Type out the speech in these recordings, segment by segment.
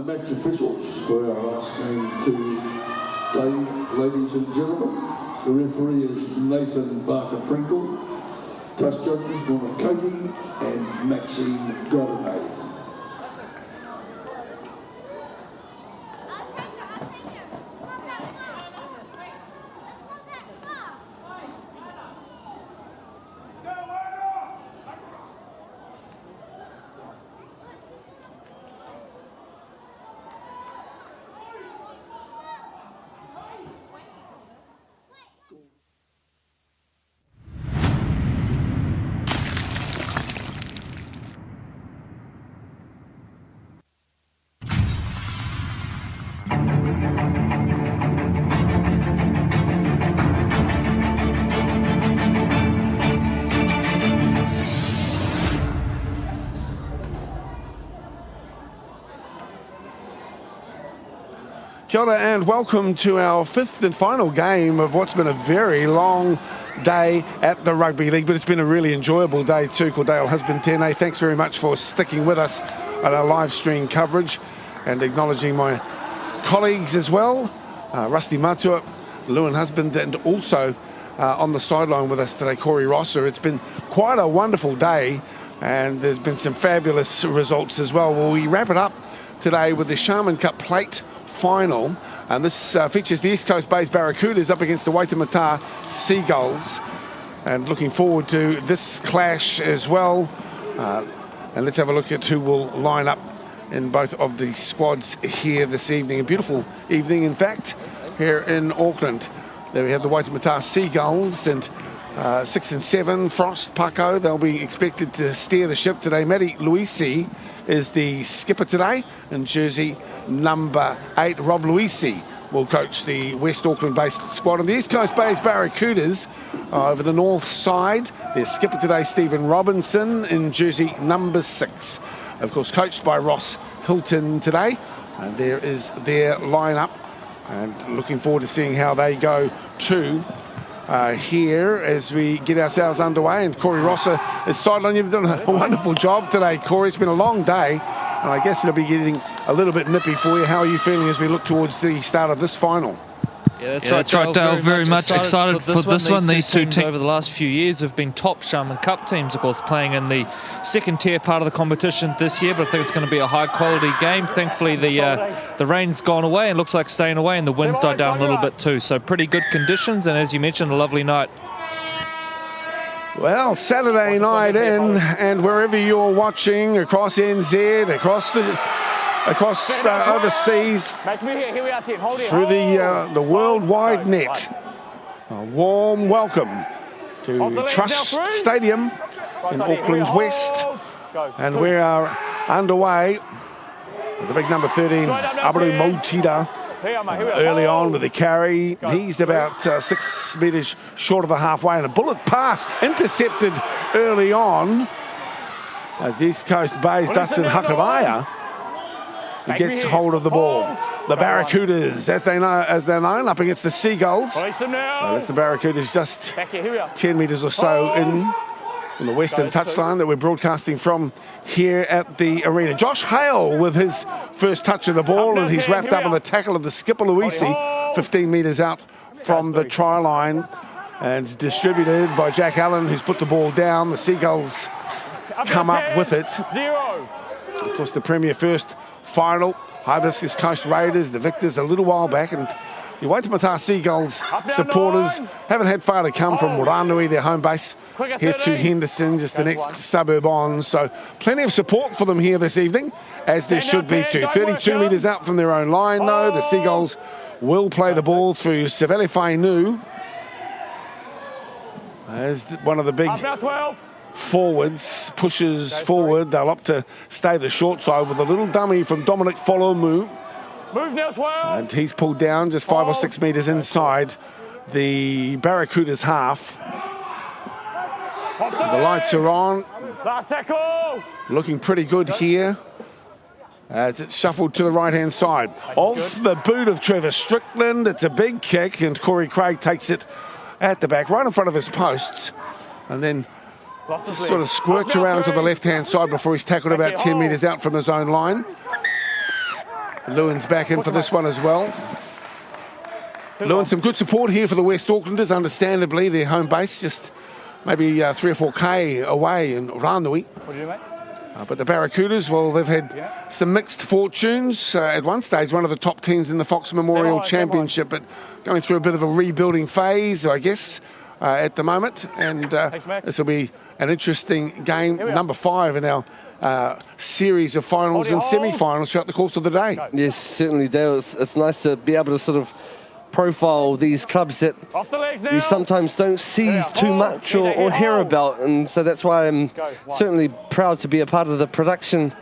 The match officials for our last game today, ladies and gentlemen. The referee is Nathan Barker-Prinkle. Test judges Donna Cody and Maxine Godinay. Kia ora and welcome to our fifth and final game of what's been a very long day at the Rugby League, but it's been a really enjoyable day too. Cordale Husband Tēnei, thanks very much for sticking with us at our live stream coverage and acknowledging my colleagues as well, Rusty Matua, Lewin Husband, and also on the sideline with us today, Corey Rosser. It's been quite a wonderful day and there's been some fabulous results as well. Well, we wrap it up today with the Sharman Cup Plate final, and this features the East Coast based Barracudas up against the Waitemata Seagulls, and looking forward to this clash as well. And let's have a look at who will line up in both of the squads here this evening. A beautiful evening, in fact, here in Auckland. There we have the Waitemata Seagulls and 6 and 7, Frost, Paco. They'll be expected to steer the ship today. Matty Luisi is the skipper today, and jersey number 8, Rob Luisi, will coach the West Auckland-based squad. And the East Coast-based Barracudas over the north side, their skipper today, Stephen Robinson, in jersey number 6. Of course, coached by Ross Hilton today. And there is their lineup, and looking forward to seeing how they go too. Here as we get ourselves underway, and Corey Rosser is sideline. You've done a wonderful job today, Corey. It's been a long day, and I guess it'll be getting a little bit nippy for you. How are you feeling as we look towards the start of this final? Yeah, that's right, Dale. Very much excited for this one. These two teams over the last few years have been top Sharman Cup teams, of course, playing in the second tier part of the competition this year, but I think it's going to be a high-quality game. Thankfully, the rain's gone away and looks like staying away, and the wind's died down a little bit too. So pretty good conditions, and as you mentioned, a lovely night. Well, Saturday night in, and wherever you're watching, across NZ, across overseas, through the worldwide net, a warm welcome to Trust Stadium in Auckland's West, and we are underway with the big number 13, Abaru Mautida, early on with the carry. He's about 6 metres short of the halfway, and a bullet pass intercepted early on as the East Coast Bay's Dustin Hakawaya gets hold of the ball. The Barracudas, as they're known, up against the Seagulls. Well, it's the Barracudas just 10 metres or so in from the western touchline that we're broadcasting from here at the arena. Josh Hale with his first touch of the ball, and he's wrapped up in the tackle of the skipper Luisi, 15 metres out from the try line, and distributed by Jack Allen, who's put the ball down. The Seagulls come up with it. Of course, the Premier First final, Hibiscus Coast Raiders, the victors a little while back, and the Waitemata Seagulls supporters haven't had far to come from Moranui, their home base, here to Henderson, just the next suburb on. So plenty of support for them here this evening, as there should be too. 32 metres out from their own line, though. The Seagulls will play the ball through Sevele Fainu, as one of the big forwards pushes forward. They'll opt to stay the short side with a little dummy from Dominic Folomu. And he's pulled down just 5 or 6 metres inside the Barracudas half. The lights are on. Looking pretty good here as it's shuffled to the right-hand side. Off the boot of Trevor Strickland. It's a big kick, and Corey Craig takes it at the back, right in front of his posts, and then just sort of squirts around to the left-hand side before he's tackled about 10 metres out from his own line. Lewin's back in for this one as well. Lewin, some good support here for the West Aucklanders, understandably. Their home base just maybe 3 or 4K away in Ranui. What do you do, mate? But the Barracudas, well, they've had some mixed fortunes. At one stage, one of the top teams in the Fox Memorial Championship, but going through a bit of a rebuilding phase, I guess, at the moment. And this will be an interesting game, number 5 in our series of finals and semi-finals throughout the course of the day. Yes, certainly, Dale. It's nice to be able to sort of profile these clubs that you sometimes don't see too much or hear about, and so that's why I'm certainly proud to be a part of the production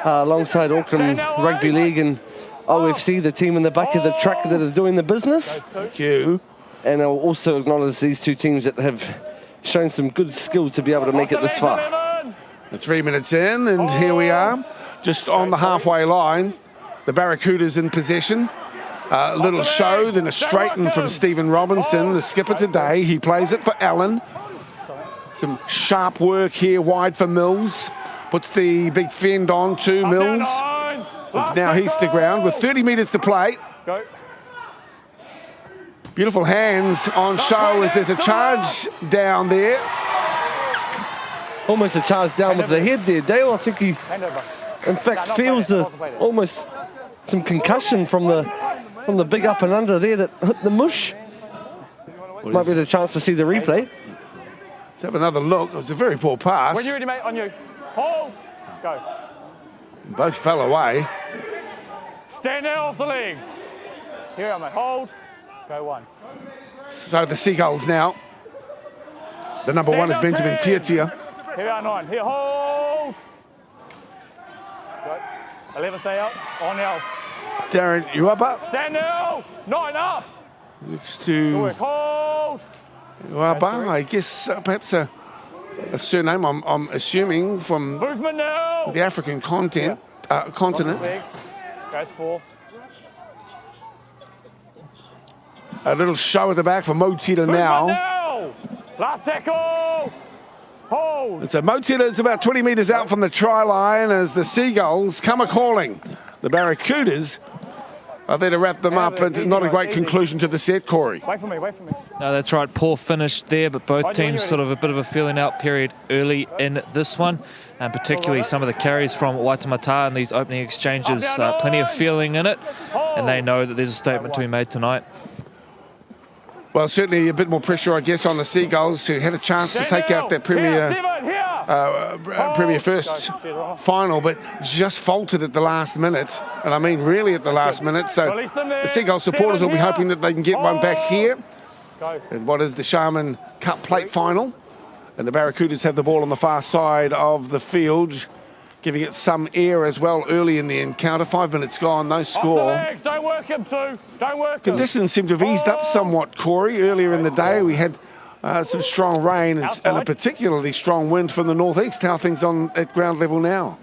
alongside Auckland Rugby League and OFC, the team in the back of the truck that are doing the business. Thank you. And I'll also acknowledge these two teams that have shown some good skill to be able to make it this far. 3 minutes in, and here we are, just on the halfway line. The Barracudas in possession. A little show, then a straighten from Stephen Robinson, the skipper today. He plays it for Allen. Some sharp work here wide for Mills. Puts the big fend on to Mills. And now he's to ground with 30 metres to play. Beautiful hands on show as there's a charge down there. Almost a charge down with the head there, Dale. I think he, in fact, feels almost some concussion from the big up and under there that hit the mush. Might be the chance to see the replay. Let's have another look. It was a very poor pass. When you're ready, mate, on you. Hold. Go. Both fell away. Stand now off the legs. Here we are, mate. Hold. Go 1. So the Seagulls now. The number 1 is Benjamin Tiatia. Here we are, 9. Here, hold. Go. 11, stay out. On now. Darren Uaba. Stand now. 9 up. Looks to Hold. Uaba. I guess perhaps a surname, I'm assuming, from Movement now. the African continent. Legs. Goes 4. A little show at the back for Motila now. Now. Last tackle. Hold. And so Motila is about 20 metres out from the try line as the Seagulls come a-calling. The Barracudas are there to wrap them up, and not a great conclusion to the set, Corey. Wait for me, wait for me. No, that's right. Poor finish there, but both teams sort of a bit of a feeling out period early in this one, and particularly some of the carries from Waitemata in these opening exchanges. Plenty of feeling in it, and they know that there's a statement to be made tonight. Well, certainly a bit more pressure, I guess, on the Seagulls, who had a chance to take out their Premier First final, but just faltered at the last minute. And I mean really at the last minute. So the Seagull supporters will be hoping that they can get one back here in what is the Sharman Cup Plate final. And the Barracudas have the ball on the far side of the field, giving it some air as well early in the encounter. 5 minutes gone, no score. Don't work him too. Don't work him. Conditions seem to have eased up somewhat, Corey. Earlier in the day, we had some strong rain and a particularly strong wind from the northeast. How are things at ground level now?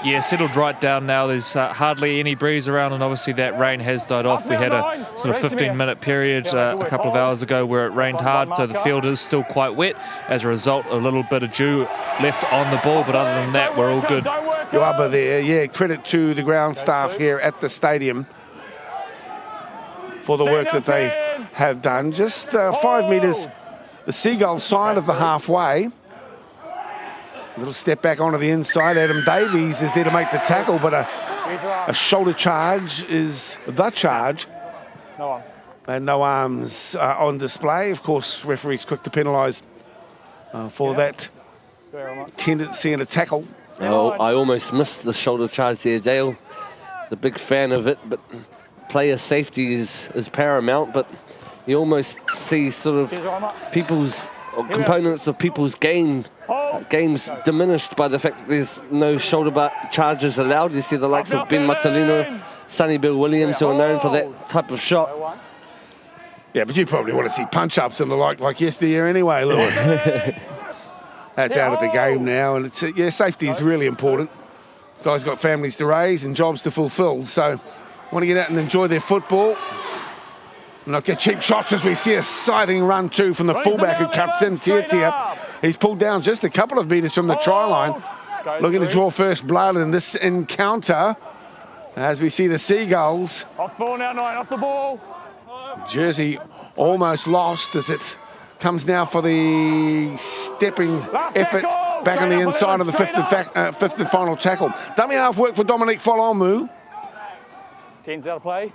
Yeah, settled right down now. There's hardly any breeze around, and obviously that rain has died off. We had a sort of 15-minute period a couple of hours ago where it rained hard, so the field is still quite wet. As a result, a little bit of dew left on the ball, but other than that, we're all good. Uaba there, yeah, credit to the ground staff here at the stadium for the work that they have done. Just 5 metres, the Seagull side of the halfway. A little step back onto the inside. Adam Davies is there to make the tackle, but a shoulder charge is the charge. No arms. And no arms on display. Of course, referees quick to penalise for that tendency in a tackle. Oh, I almost missed the shoulder charge there, Dale. I was a big fan of it, but player safety is paramount, but you almost see sort of people's or components of people's games diminished by the fact that there's no shoulder charges allowed. You see the likes of Ben Matalino, Sonny Bill Williams, who are known for that type of shot. Yeah, but you probably want to see punch-ups and the like yesteryear anyway, Lewin. That's out of the game now, and it's yeah, safety is really important. Guys got families to raise and jobs to fulfil, so want to get out and enjoy their football. Not get cheap shots as we see a sighting run too from the fullback who cuts in, Tiatia. He's pulled down just a couple of metres from the try line. Looking to draw first blood in this encounter. as we see the Seagulls. Off ball now, 9, off the ball. Jersey almost lost as it comes now for the stepping effort back on the inside of the fifth and final tackle. Dummy half work for Dominic Folomu. 10's out of play.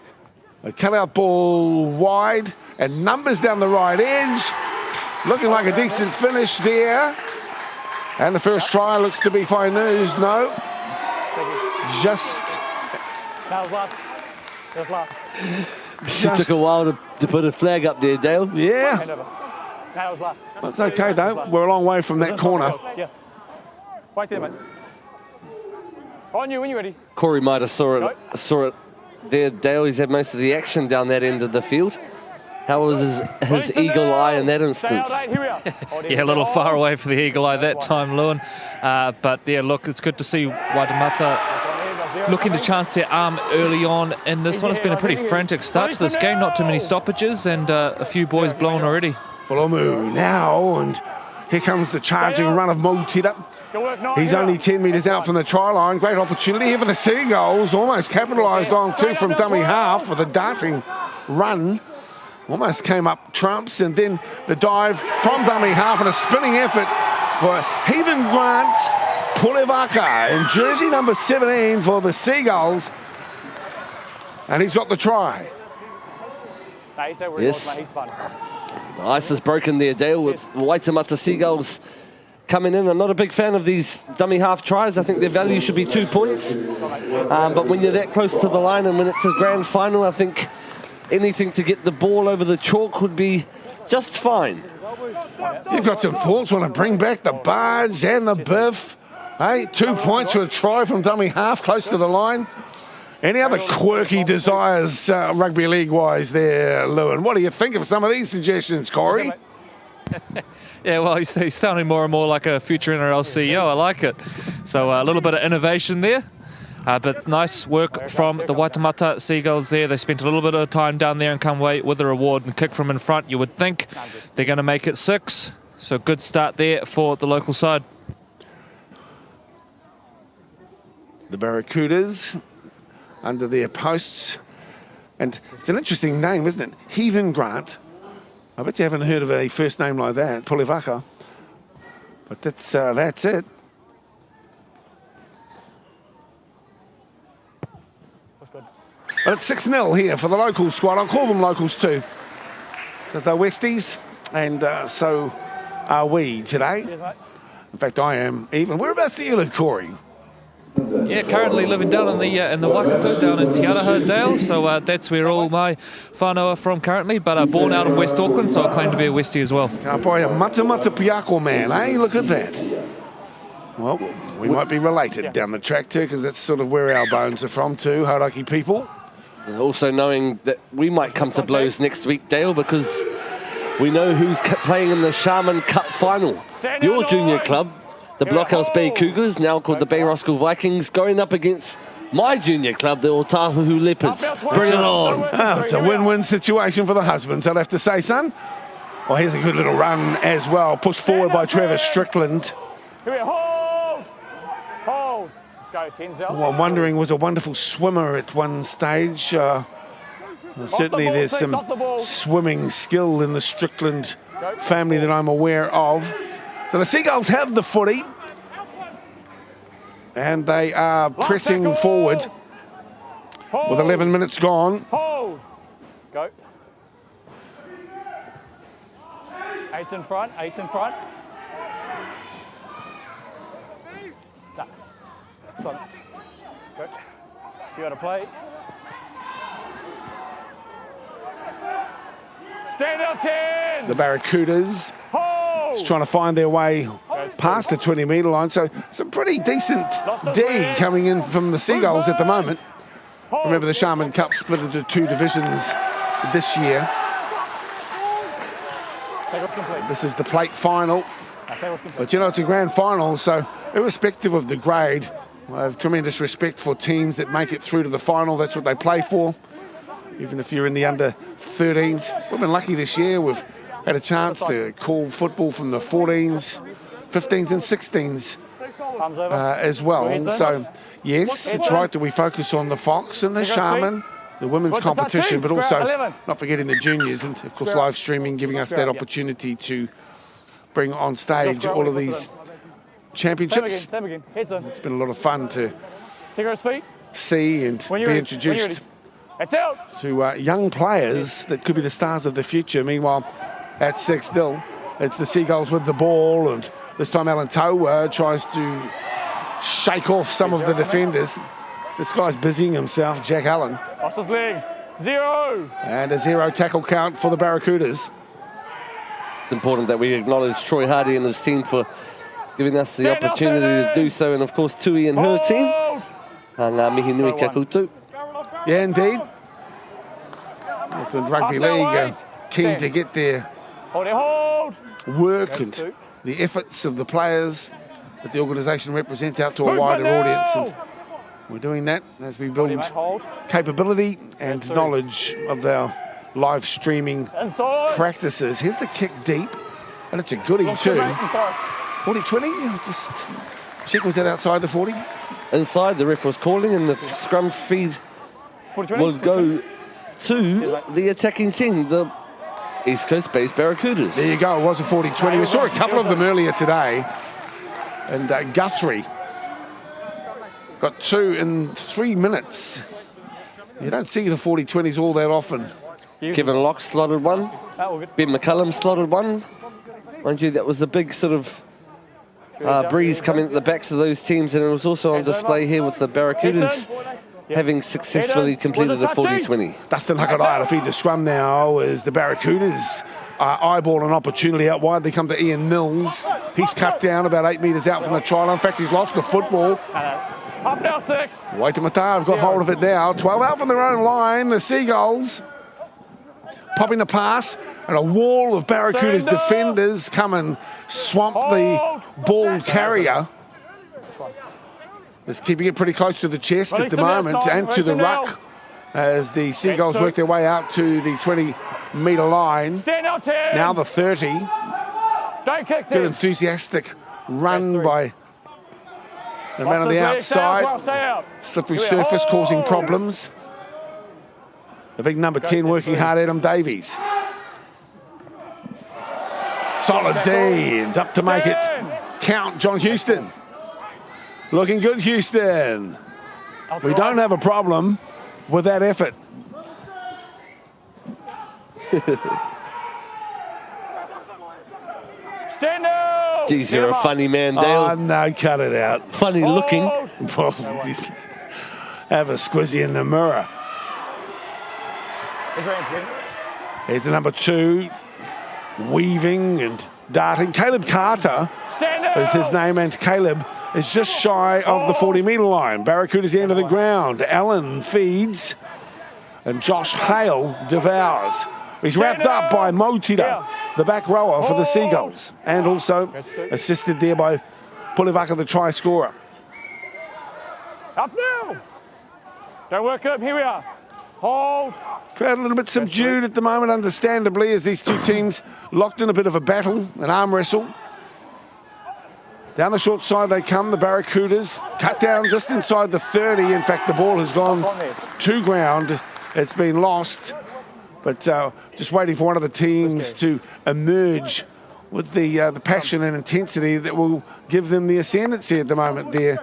A cut-out ball wide and numbers down the right edge. Looking like a decent finish there. And the first try looks to be fine news. No. Just... That was last. That was last. It took a while to put a flag up there, Dale. Yeah. That was last. That's okay, though. We're a long way from that corner. Yeah. Wait there, mate. On you when you're ready. Corey might have saw it there, Dale. He's had most of the action down that end of the field. How was his eagle eye in that instance? Yeah, a little far away for the eagle eye that time, Lewin. But yeah, look, it's good to see Waitemata looking to chance their arm early on in this one. It's been a pretty frantic start to this game, not too many stoppages, and a few boys blown already. Folomu now, and here comes the charging run of Mo Tita. He's only 10 metres out from the try line. Great opportunity here for the Seagulls. Almost capitalised on too from dummy half with a darting run. Almost came up trumps, and then the dive from dummy half and a spinning effort for Heathen Grant Pulevaka in jersey number 17 for the Seagulls. And he's got the try. Yes. The ice is broken there, Dale, with Waitemata Seagulls coming in. I'm not a big fan of these dummy half tries. I think their value should be 2 points. But when you're that close to the line and when it's a grand final, I think anything to get the ball over the chalk would be just fine. You've got some thoughts, want to bring back the barge and the biff. Hey, 2 points for a try from dummy half, close to the line. Any other quirky desires rugby league-wise there, Lewin? What do you think of some of these suggestions, Corey? Yeah, well, he's sounding more and more like a future NRL CEO. I like it. So a little bit of innovation there. But nice work from the Waitemata Seagulls there. They spent a little bit of time down there and come away with a reward and kick from in front. You would think they're going to make it 6. So good start there for the local side. The Barracudas under their posts. And it's an interesting name, isn't it? Heathen Grant. I bet you haven't heard of a first name like that, Pulevaka. But that's it. But it's 6-0 here for the local squad. I'll call them locals too, because they're Westies, and so are we today. In fact, I am even. Whereabouts do you live, Corey? Yeah, currently living down in the Waikato, down in Te Araha, Dale. So that's where all my whānau are from currently. But born out in West Auckland, so I claim to be a Westie as well. Probably a mata piako man, eh? Look at that. Well, we might be related down the track too, because that's sort of where our bones are from too, Hauraki people. Also knowing that we might come to blows next week, Dale, because we know who's playing in the Sharman Cup final. Your junior club, the Blockhouse Bay Cougars, now called the Bay Roskill Vikings, going up against my junior club, the Otahuhu Leopards. Bring it on. Oh, it's a win-win situation for the husbands, I'd have to say, son. Well, here's a good little run as well, pushed forward by Trevor Strickland. Hold. Go, Tenzel. Well, I'm wondering, was a wonderful swimmer at one stage. Certainly there's some swimming skill in the Strickland family that I'm aware of. So the Seagulls have the footy, and they are pressing forward with 11 minutes gone. Hold. Go. 8's in front, 8's in front. Go. You got to play. Stand up, 10. The Barracudas Hold. trying to find their way past the 20-metre line. So some pretty decent D coming in from the Seagulls at the moment. Remember, the Sharman Cup split into 2 divisions this year. This is the plate final. But, you know, it's a grand final, so irrespective of the grade, I have tremendous respect for teams that make it through to the final. That's what they play for. Even if you're in the under-13s. We've been lucky this year. We've had a chance to call football from the 14s, 15s and 16s as well. So, yes, it's right that we focus on the Fox and the Sharman, the women's competition, but also not forgetting the juniors and, of course, live streaming, giving us that opportunity to bring on stage all of these championships. It's been a lot of fun to see and be introduced to young players that could be the stars of the future. Meanwhile, at 6-0, it's the Seagulls with the ball, and this time Alan Toa tries to shake off some of the defenders. This guy's busying himself, Jack Allen. Lost his legs. 0. And a 0 tackle count for the Barracudas. It's important that we acknowledge Troy Hardy and his team for giving us the opportunity to do so, and of course Tui and her team. Ngā mihi nui kia koutou. Yeah, indeed. Auckland Rugby League keen to get their work and the efforts of the players that the organisation represents out to a wider audience. And we're doing that as we build capability and knowledge of our live streaming practices. Here's the kick deep, and it's a goodie too. 40-20, just check, was that outside the 40? Inside, the ref was calling, and the scrum feed will go to the attacking team, the East Coast-based Barracudas. There you go, it was a 40-20. We saw a couple of them earlier today, and Guthrie got 2 in 3 minutes. You don't see the 40-20s all that often. Kevin Locke slotted one. Ben McCullum slotted one. Mind you, that was a big sort of breeze coming at the backs of those teams, and it was also on display here with the Barracudas having successfully completed the 40-20. Dustin Hakaraia to feed the scrum now as the Barracudas eyeball an opportunity out wide. They come to Ian Mills. He's cut down about 8 metres out from the try line. In fact, he's lost the football. Up now, 6. Waitemata have got hold of it now. 12 out from their own line. The Seagulls popping the pass, and a wall of Barracuda's defenders come and swamp the ball carrier. Is keeping it pretty close to the chest at the moment and to the ruck as the Seagulls work their way out to the 20-metre line. Now the 30. Good enthusiastic run by the man on the outside. Slippery surface causing problems. The big number 10 working hard, Adam Davies. Solid D, and up to make it count, John Houston. Looking good, Houston. We don't have a problem with that effort. Geez, you're a funny man, Dale. Oh, no, cut it out. Funny looking. Have a squizzy in the mirror. Here's the number 2, weaving and darting. Caleb Carter is his name, and Caleb is just shy of the 40-metre line. Barracuda's end of the ground. Allen feeds, and Josh Hale devours. He's wrapped up by Motira, the back rower for the Seagulls, and also assisted there by Pulivaka, the try scorer. Up now. Don't work up. Here we are. Hold. Crowd a little bit subdued at the moment, understandably, as these two teams locked in a bit of a battle, an arm wrestle. Down the short side they come, the Barracudas. Cut down just inside the 30. In fact, the ball has gone to ground. It's been lost. But just waiting for one of the teams to emerge with the passion and intensity that will give them the ascendancy at the moment there,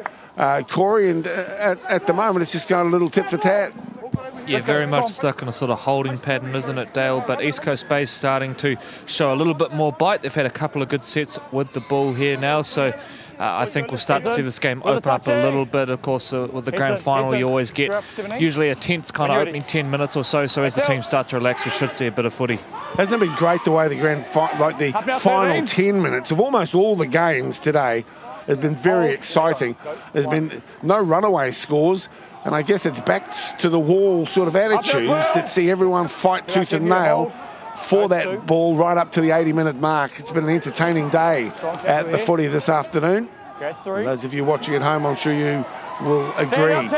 Corey. And at the moment, it's just going a little tit for tat. Yeah, very much stuck in a sort of holding pattern, isn't it, Dale? But East Coast Base starting to show a little bit more bite. They've had a couple of good sets with the ball here now, so I think we'll start to see this game open up a little bit. Of course, with the grand final, you always get usually a tense kind of opening 10 minutes or so. So as the teams start to relax, we should see a bit of footy. Hasn't it been great the way the final 10 minutes of almost all the games today has been very exciting. There's been no runaway scores. And I guess it's back to the wall sort of attitudes that see everyone fight tooth and nail for that ball right up to the 80-minute mark. It's been an entertaining day at the footy this afternoon. And those of you watching at home, I'm sure you will agree.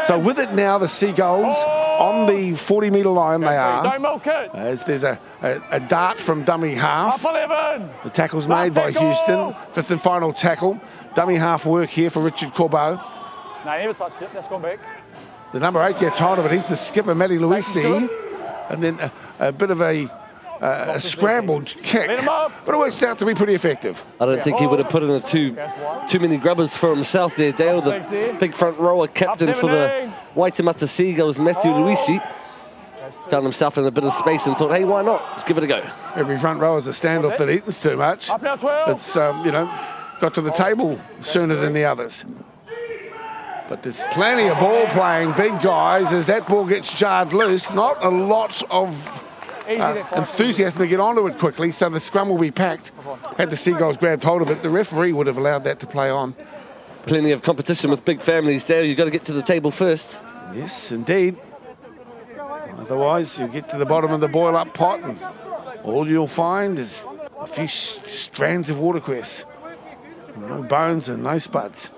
So with it now, the Seagulls on the 40-metre line they are. As there's a dart from dummy half. The tackle's made by Houston. 5th and final tackle. Dummy half work here for Richard Corbeau. No, he never touched it. That's gone back. The number 8 gets hold of it. He's the skipper, Matty Luisi. And then a bit of a scrambled kick. But it works out to be pretty effective. I don't think he would have put in too many grubbers for himself there, Dale. The big front rower captain for the Waitemata Seagulls, Matthew Luisi, found himself in a bit of space and thought, hey, why not? Let's give it a go. Every front row is a standoff that eats too much. It's, you know, got to the table sooner than the others. But there's plenty of ball playing, big guys, as that ball gets jarred loose. Not a lot of enthusiasm to get onto it quickly, so the scrum will be packed. Had the Seagulls grabbed hold of it, the referee would have allowed that to play on. Plenty of competition with big families, Dale. You've got to get to the table first. Yes, indeed. Otherwise, you get to the bottom of the boil-up pot and all you'll find is a few strands of watercress. No bones and no spuds.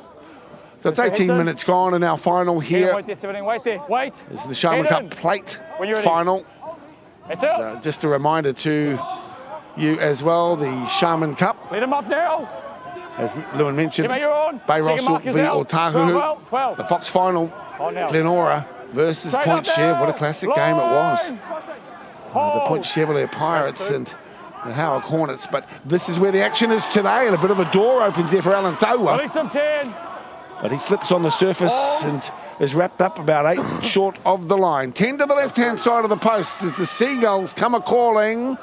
So it's 18 minutes gone in our final here. Wait there. Wait. This is the Sharman Cup Plate final. Just a reminder to you as well, the Sharman Cup. Let him up now. As Lewin mentioned, Bay Russell v Otahuhu. The Fox final, Glenora versus Point Chev. What a classic game it was. The Point Chevalier Pirates and the Howard Hornets. But this is where the action is today, and a bit of a door opens there for Alan Taua. Release him 10. But he slips on the surface and is wrapped up about 8 short of the line. 10 to the left-hand side of the post as the Seagulls come a-calling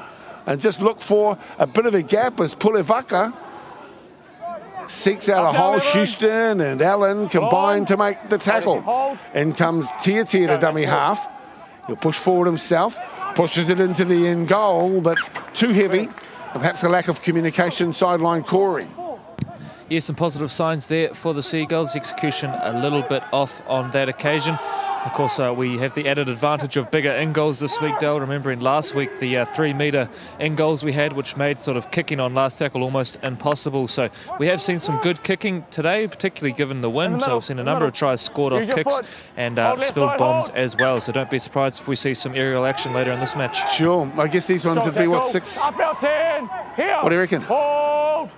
and just look for a bit of a gap as Pulevaka seeks out a hole. Houston and Allen combine to make the tackle. In comes Tia to dummy half. He'll push forward himself, pushes it into the end goal, but too heavy. Perhaps a lack of communication, sideline Corey. Yes, some positive signs there for the Seagulls. Execution a little bit off on that occasion. Of course, we have the added advantage of bigger in goals this week, Dale. Remembering last week the 3-metre in goals we had, which made sort of kicking on last tackle almost impossible. So we have seen some good kicking today, particularly given the wind. So we've seen a number of tries scored off kicks and spilled bombs as well. So don't be surprised if we see some aerial action later in this match. Sure. I guess these ones would be, what, 6? What do you reckon?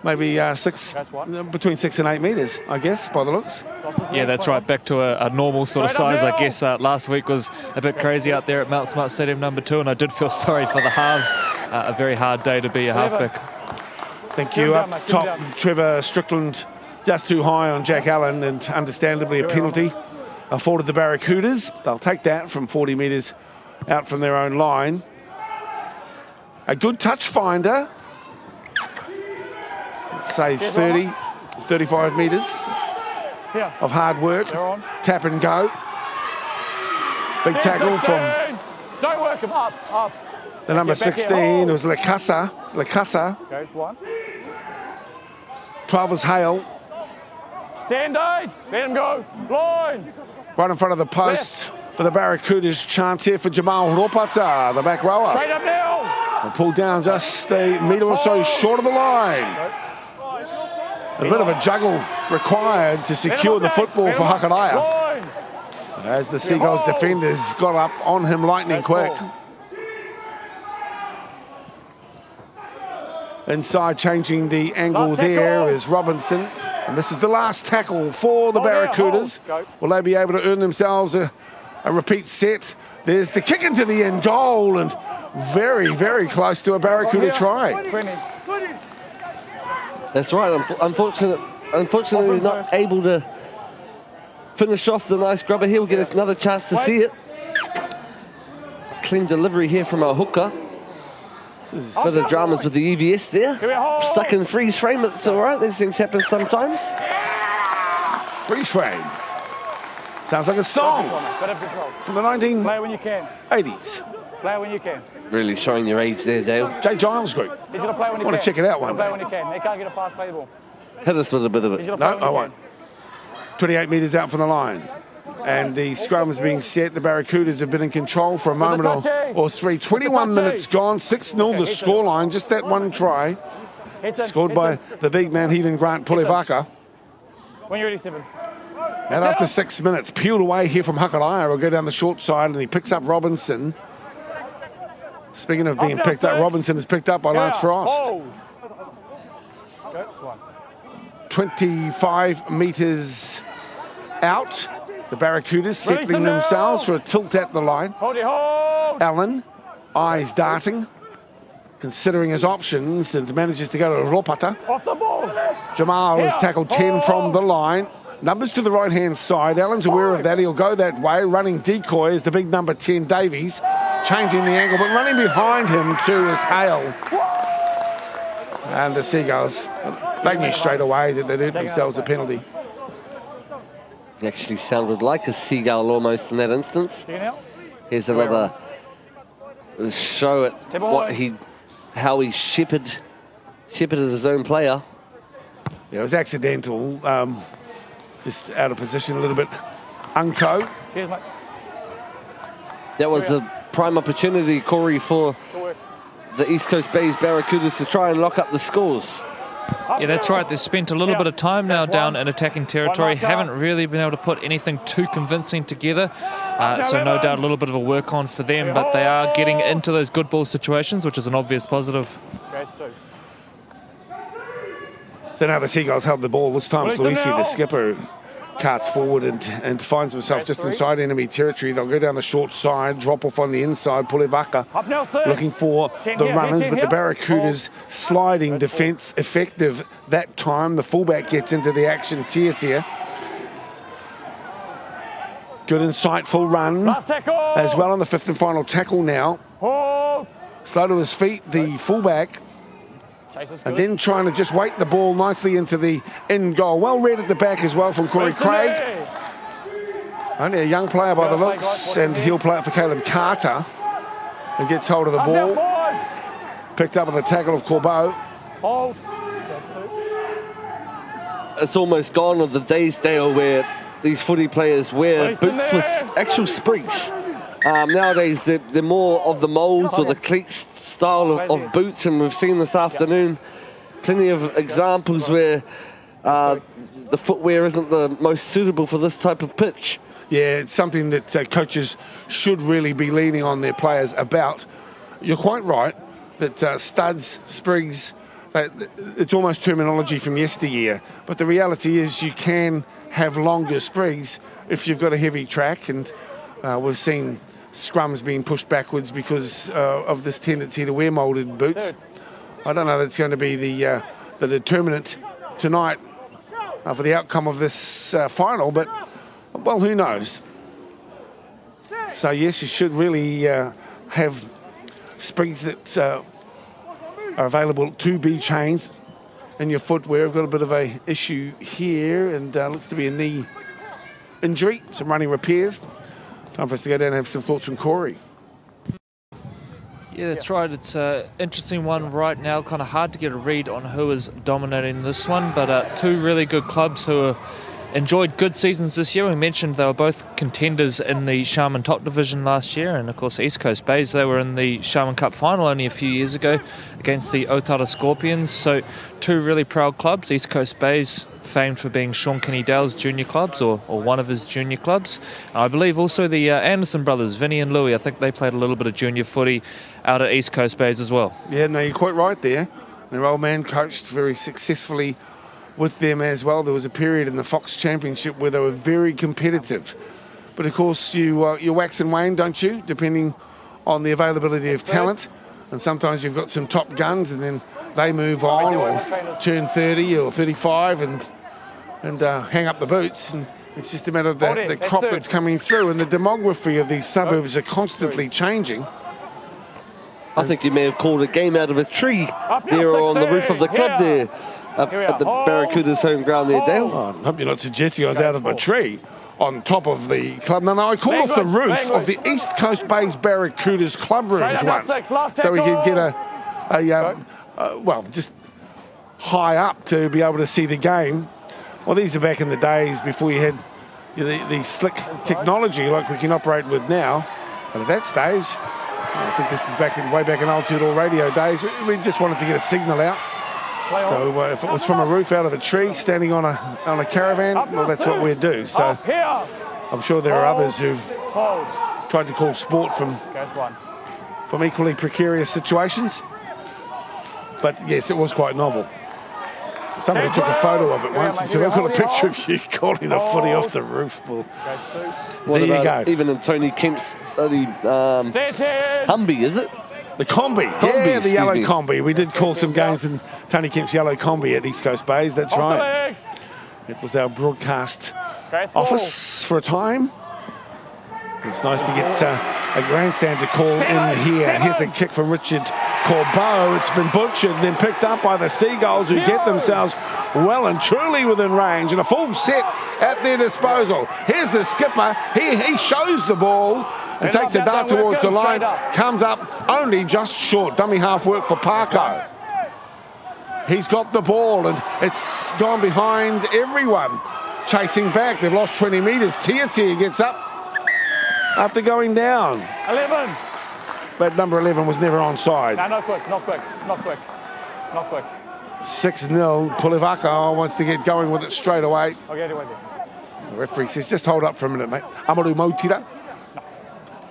Maybe between 6 and 8 metres, I guess, by the looks. Yeah, that's right. Back to a normal sort of size, I guess. Last week was a bit crazy out there at Mount Smart Stadium number 2, and I did feel sorry for the halves. A very hard day to be a halfback. Thank you. Up top, Trevor Strickland just too high on Jack Allen, and understandably a penalty afforded the Barracudas. They'll take that from 40 metres out from their own line. A good touch finder. Saves 30, 35 metres of hard work. Tap and go. Big tackle from Don't work him up. The number 16 was Lacasa. Okay, one. 12 was Hale. Stand 8. Let him go. Line. Right in front of the post for the Barracudas. Chance here for Jamal Ropata, the back rower. Straight up now. And pulled down just a metre or so short of the line. A bit of a juggle required to secure the football for Hakaraya, as the Seagulls defenders got up on him lightning quick. Inside, changing the angle there is Robinson. And this is the last tackle for the Barracudas. Will they be able to earn themselves a repeat set? There's the kick into the end goal, and very, very close to a Barracuda try. That's right. Unfortunately, not able to finish off the nice grubber here. We'll get another chance to see it. Clean delivery here from our hooker. Bit of dramas with the EVS there. Stuck in freeze frame. It's all right. These things happen sometimes. Freeze frame. Sounds like a song from the 1980s. Play when you can. Play when you can. Really showing your age there, Dale. Jay Giles Group. He's going to play when he can. Want to check it out one day. Play when he can. They can't get a fast play ball. Hit us with a bit of it. No, I won't. 28 metres out from the line. And the scrum is being set. The Barracudas have been in control for a moment or three. 21 minutes gone. 6-0 the scoreline. Just that one try. Scored by the big man, Heathen Grant Pulevaka. When you're ready, 7. And after 6 minutes, peeled away here from Hakaraya. Will go down the short side, and he picks up Robinson. Speaking of being picked up, Robinson is picked up by Lance Frost. 25 metres out. The Barracudas settling themselves for a tilt at the line. Hold it, hold. Allen, eyes darting, considering his options, and manages to go to Ropata. Off the ball. Jamal has tackled 10 from the line. Numbers to the right-hand side. Allen's aware of that. He'll go that way. Running decoy is the big number 10, Davies. Changing the angle, but running behind him too is Hale. And the Seagulls, they knew straight away that they'd earned themselves a penalty. It actually sounded like a seagull almost in that instance. Here's another show at how he shepherded his own player. Yeah, it was accidental, just out of position a little bit. Unco. That was a prime opportunity, Corey, for the East Coast Bays Barracudas to try and lock up the scores. Yeah, that's right. They've spent a little bit of time now down in attacking territory. Haven't really been able to put anything too convincing together. So no doubt a little bit of a work on for them, but they are getting into those good ball situations, which is an obvious positive. So now the Seagulls held the ball. This time Luisi, the skipper, carts forward and finds himself just inside enemy territory. They'll go down the short side, drop off on the inside. Pulevaka looking for the runners, but the Barracudas sliding defence effective that time. The fullback gets into the action. Tia. Good insightful run as well on the fifth and final tackle now. Slow to his feet, the fullback. And then trying to just weight the ball nicely into the end goal. Well read at the back as well from Corey Craig. Only a young player by the looks, and he'll play it for Caleb Carter. And gets hold of the ball. Picked up on the tackle of Corbeau. It's almost gone with the days, Dale, where these footy players wear boots with actual sprigs. Nowadays, they're more of the molds or the cleats style of boots, and we've seen this afternoon plenty of examples where the footwear isn't the most suitable for this type of pitch. Yeah, it's something that coaches should really be leaning on their players about. You're quite right that studs, sprigs, it's almost terminology from yesteryear, but the reality is you can have longer sprigs if you've got a heavy track, and we've seen scrums being pushed backwards because of this tendency to wear moulded boots. I don't know that's going to be the determinant tonight for the outcome of this final, but, well, who knows? So, yes, you should really have sprigs that are available to be changed in your footwear. I've got a bit of a issue here, and looks to be a knee injury, some running repairs. Time for us to go down and have some thoughts from Corey. Yeah, that's right. It's an interesting one right now. Kind of hard to get a read on who is dominating this one, but two really good clubs who enjoyed good seasons this year. We mentioned they were both contenders in the Sharman Top Division last year, and of course East Coast Bays, they were in the Sharman Cup final only a few years ago against the Otara Scorpions. So two really proud clubs. East Coast Bays, famed for being Sean Kenny-Dale's junior clubs, or one of his junior clubs. I believe also the Anderson brothers, Vinny and Louie, I think they played a little bit of junior footy out at East Coast Bays as well. Yeah, no, you're quite right there. Their old man coached very successfully with them as well. There was a period in the Fox Championship where they were very competitive. But of course you wax and wane, don't you, depending on the availability of talent. And sometimes you've got some top guns and then they move on or turn 30 or 35 and hang up the boots. And it's just a matter of the crop that's coming through. And the demography of these suburbs are constantly changing. I think you may have called a game out of a tree there on the roof of the club there at the Barracudas home ground there, Dale. Oh, I hope you're not suggesting I was out of a tree on top of the club. No, I called off the roof of the East Coast Bays Barracudas club rooms once, so we could get well, just high up to be able to see the game. Well, these are back in the days before you had the slick technology like we can operate with now. But at that stage, I think this is way back in old Tudor radio days. We just wanted to get a signal out. So if it was from a roof out of a tree, standing on a caravan, well, that's what we'd do. So I'm sure there are others who've tried to call sport from equally precarious situations. But yes, it was quite novel. Somebody took a photo of it once and said, I've got a picture of you calling a footy off the roof. Well, there you go. Even in Tony Kemp's Humvee, is it? The combi. Yeah, the yellow combi. We did call some games in Tony Kemp's yellow combi at East Coast Bays. That's right. It was our broadcast office for a time. It's nice to get a grandstand to call in here. Here's a kick from Richard Corbeau. It's been butchered and then picked up by the Seagulls, who get themselves well and truly within range and a full set at their disposal. Here's the skipper. He shows the ball and takes a dart towards the line. Comes up only just short. Dummy half work for Parko. He's got the ball and it's gone behind everyone. Chasing back. They've lost 20 metres. Tia gets up after going down. 11. But number 11 was never onside. No, not quick. 6-0. Pulivaka wants to get going with it straight away. I'll get it with you. The referee says, just hold up for a minute, mate. Amaru Motira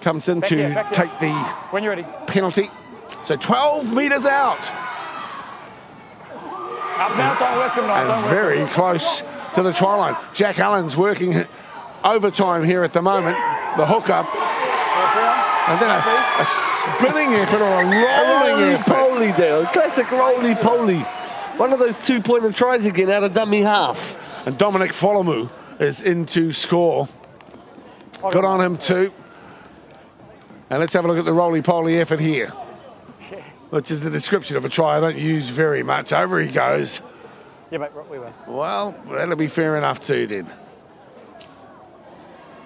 comes in to take the when you're ready. Penalty. So 12 metres out. Up now, don't work him now. And very close to the try line. Jack Allen's working overtime here at the moment. The hookup. And then a spinning effort or a rolling effort. Roly-poly, Dale. Classic roly-poly. One of those two-pointer tries again out of dummy half. And Dominic Folomu is in to score. Good on him too. And let's have a look at the roly-poly effort here, which is the description of a try I don't use very much. Over he goes. Yeah, mate, we win. Well, that'll be fair enough too then.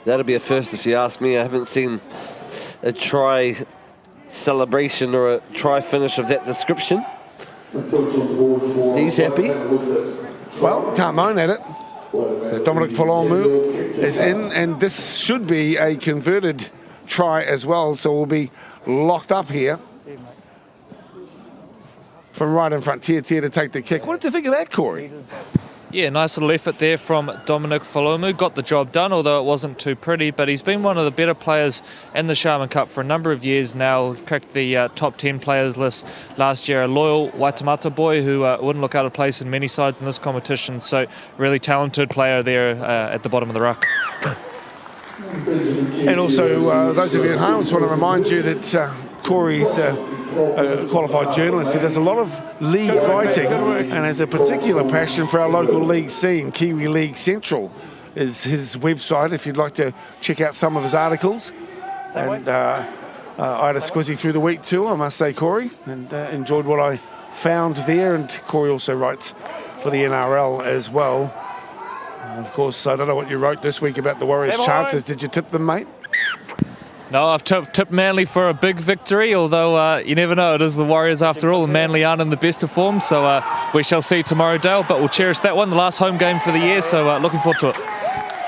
That'll be a first if you ask me. I haven't seen a try celebration or a try finish of that description. He's happy. Well, can't moan at it. Dominic Folomu is in, and this should be a converted try as well, so we'll be locked up here. From right in front, Tia to take the kick. What did you think of that, Corey? Yeah, nice little effort there from Dominic Folomu. Got the job done, although it wasn't too pretty, but he's been one of the better players in the Sharman Cup for a number of years now. Cracked the top 10 players list last year. A loyal Waitemata boy who wouldn't look out of place in many sides in this competition. So really talented player there at the bottom of the ruck. And also, those of you at home, I just want to remind you that Corey's a qualified journalist. He does a lot of league writing and has a particular passion for our local league scene. Kiwi League Central is his website if you'd like to check out some of his articles. And I had a squizzy through the week too, I must say, Corey, and enjoyed what I found there. And Corey also writes for the NRL as well. Of course, I don't know what you wrote this week about the Warriors' chances. Did you tip them, mate? No, I've tipped Manly for a big victory, although you never know. It is the Warriors after all, and Manly aren't in the best of form, so we shall see tomorrow, Dale, but we'll cherish that one, the last home game for the year, so looking forward to it.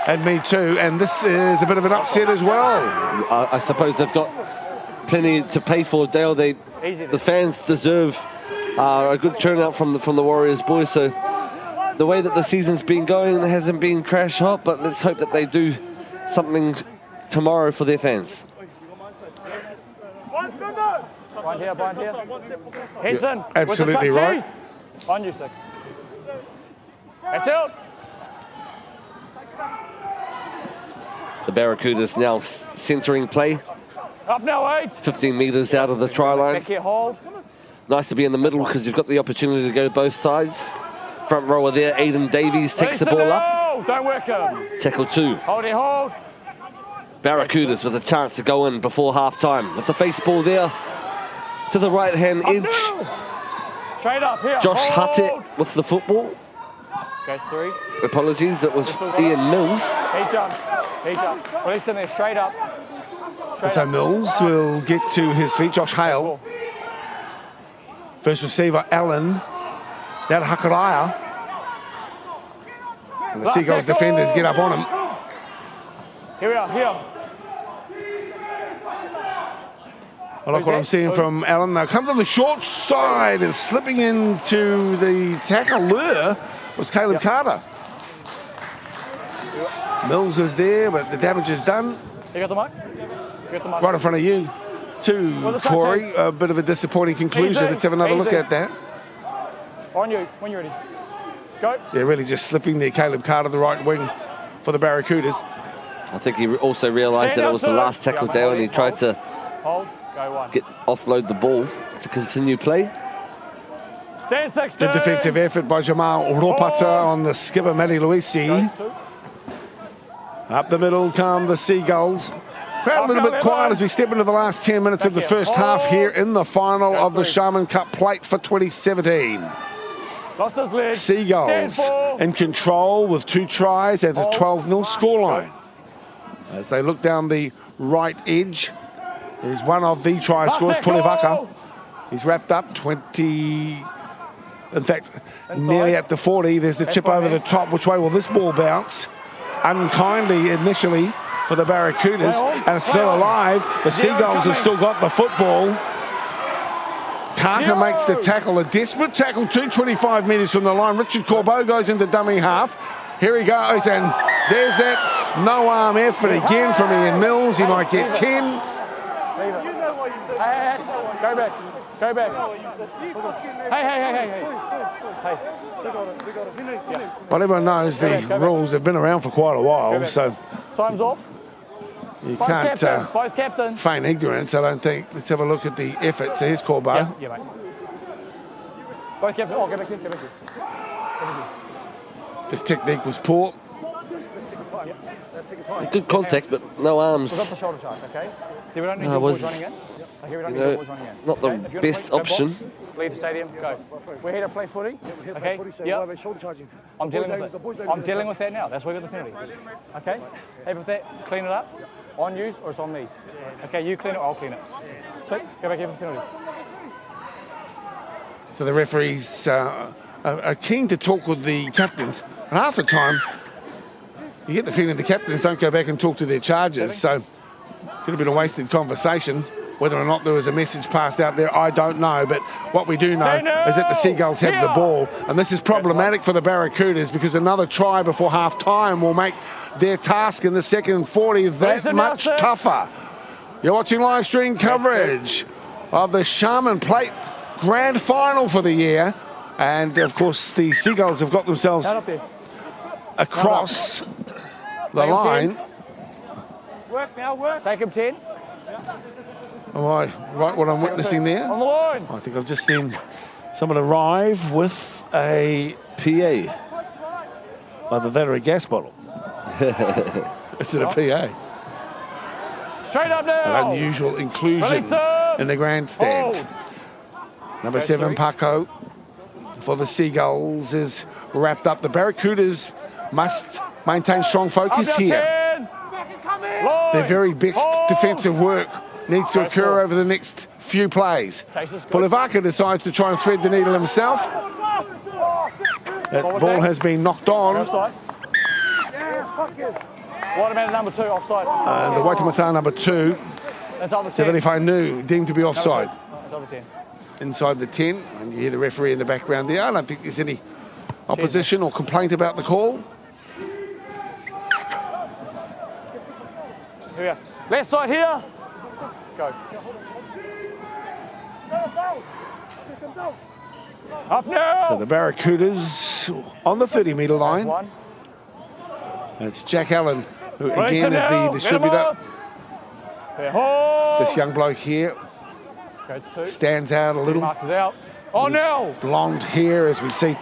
And me too, and this is a bit of an upset as well. I suppose they've got plenty to pay for, Dale. The fans deserve a good turnout from the Warriors boys, so the way that the season's been going hasn't been crash hot, but let's hope that they do something tomorrow for their fans. Bind here. Henson, absolutely right. On you, 6. That's out. The Barracudas now centering play. Up now, 8. 15 metres out of the try line. Back here, hold. Nice to be in the middle because you've got the opportunity to go both sides. Front rower there, Aidan Davies takes the ball up. Don't work him. Tackle 2. Hold it, hold. Barracudas with a chance to go in before half-time. With the face ball there to the right-hand edge. Straight up here. Josh Hutte with the football. Goes 3. Apologies, it was Ian Mills. He jumps. Release in there, straight up. So Mills will get to his feet. Josh Hale. First receiver, Allen. Down to Hakaraya. And the Seagulls defenders get up on him. Here we are, here. I like what I'm seeing from Allen. They'll come from the short side and slipping into the tackler was Caleb Carter. Mills is there, but the damage is done. You got the mic? Right in front of you, too, Corey. A bit of a disappointing conclusion. Let's have another look at that. On you, when you're ready. Go. Yeah, really just slipping there. Caleb Carter, the right wing for the Barracudas. I think he also realised that it was the last tackle, Dale, and he tried to offload the ball to continue play. Stand 16. Good defensive effort by Jamal Ropata on the skipper, Matty Luisi. Up the middle come the Seagulls. Crowd a little bit quiet as we step into the last 10 minutes of the first half here in the final of the Sharman Cup Plate for 2017. Seagulls in control with 2 tries and a 12-0 scoreline. As they look down the right edge, is one of the try scorers, Pulevaka. He's wrapped up 20, in fact, nearly at the 40. There's the chip over the top. Which way will this ball bounce? Unkindly initially for the Barracudas, and it's still alive. The Seagulls have still got the football. Carter makes the tackle, a desperate tackle, 225 metres from the line. Richard Corbeau goes into dummy half. Here he goes, and there's that no-arm effort again from Ian Mills. He might get 10. Go back. Go back. Hey. Well, everyone knows the rules have been around for quite a while, so time's off. You can't feign ignorance, I don't think. Let's have a look at the effort. So here's Corbeau. Yeah, mate. Both captain. Oh, go back here. This technique was poor. Good contact, but no arms. We've got the shoulder charge, okay? We don't need your boys running in. Okay, we don't need your boys running in. Not the best option. Leave the stadium, go. We're here to play footy, okay? Yeah. I'm dealing with that now. That's why we got the penalty. Okay? Hey, with that, clean it up. On you or it's on me? Okay, you clean it, I'll clean it. Sweet, go back here for the penalty. So the referees are keen to talk with the captains, and half the time you get the feeling the captains don't go back and talk to their charges, so could have been a wasted conversation. Whether or not there was a message passed out there, I don't know, but what we do know is that the Seagulls have the ball, and this is problematic for the Barracudas because another try before half-time will make their task in the second 40 that much tougher. You're watching live stream coverage of the Sharman Plate Grand Final for the year, and of course the Seagulls have got themselves across the line. Work now, work. Take him 10. Am I right what I'm witnessing there? On the line. I think I've just seen someone arrive with a PA. Either that or a gas bottle. Is it a PA? Straight up now. An unusual inclusion in the grandstand. Number 7, Paco, for the Seagulls is wrapped up. The Barracudas must maintain strong focus here. Their very best defensive work needs to occur over the next few plays. Pulevaka decides to try and thread the needle himself. That ball has been knocked on. What about number 2 offside? The Waitemata number 2, 75 new, deemed to be offside. Inside the 10, and you hear the referee in the background there. I don't think there's any opposition or complaint about the call. Here we are. Left side here. Go. Up now. So the Barracudas on the 30-metre line. It's Jack Allen, who again is the distributor. This young bloke here stands out a little. Oh no! Blonde hair, as we see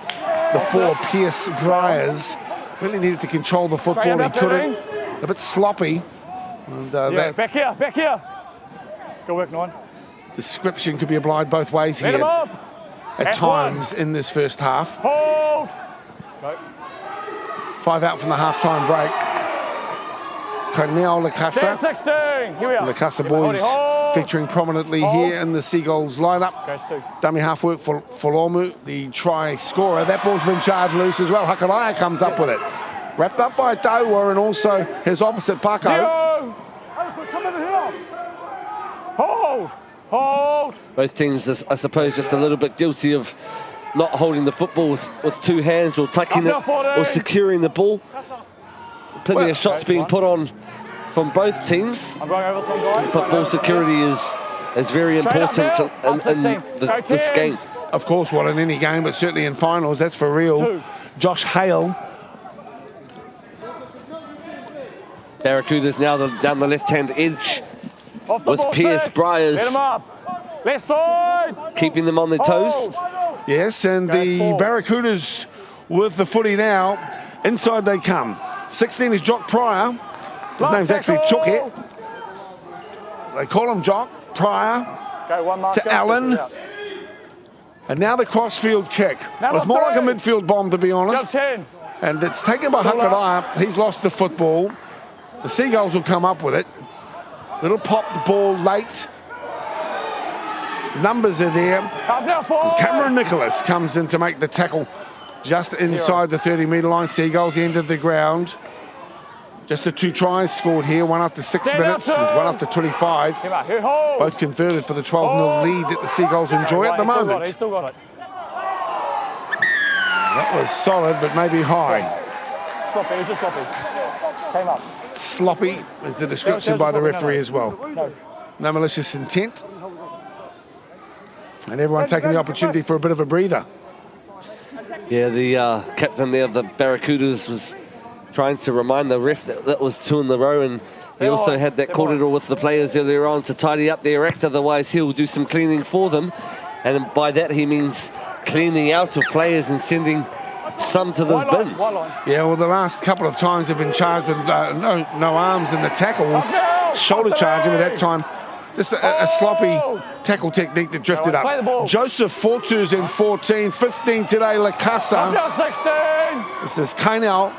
the 4 Pierce Briars. Really needed to control the football. He couldn't. A bit sloppy. And that back here. Good work, 9. Description could be applied both ways here at times in this first half. Hold. Go. 5 out from the half-time break. Cornel Lacasa. 16. Here we are. Lacasa boys featuring prominently here in the Seagulls lineup. Dummy half work for Folomu, the try scorer. That ball's been charged loose as well. Hakaraya comes up with it. Wrapped up by Dawa and also his opposite, Paco. Hold. Both teams, I suppose, just a little bit guilty of not holding the football with 2 hands or tucking it or securing the ball. Plenty of shots being put on from both teams, but ball security is very important in this game. Of course, well, in any game, but certainly in finals, that's for real. Josh Hale. Barracudas now down the left-hand edge Off the with ball, Pierce six. Bryars Get him up. Left side. keeping them on their toes. Hold. Yes, and Go the forward. Barracudas with the footy now. Inside they come. 16 is Jock Pryor. His Last name's actually tackle. Took It. They call him Jock Pryor. Go one mark. To go, Allen. six is out. And now the crossfield kick. Number It's more like a 3. midfield bomb, to be honest. Jump 10. And it's taken by Pull Hakaraia. He's lost the football. The Seagulls will come up with it. Little pop the ball late. Numbers are there. Up now, forward. Cameron Nicholas comes in to make the tackle just inside the 30-metre line. Seagulls ended the ground. Just the 2 tries scored here, one after 6 Stand minutes up, and Tom. one after 25. Come on, who hold? Both converted for the 12-0 lead that the Seagulls enjoy at the moment. He's still got it. That was solid, but maybe high. Sloppy, it was just sloppy. Came up. Sloppy is the description by the referee as well. No. No malicious intent. And everyone taking the opportunity for a bit of a breather. Yeah, the captain there of the Barracudas was trying to remind the ref that was 2 in a row, and he also had that corridor with the players earlier on to tidy up their act, otherwise he'll do some cleaning for them. And by that he means cleaning out of players and sending some to this bin. One line. Yeah, well, the last couple of times have been charged with no arms in the tackle. Shoulder charging, but that time just a sloppy tackle technique that drifted Play the up. ball. Joseph Fortu's in 14, 15 today, Up Lacasa. now, 16. This is Kainel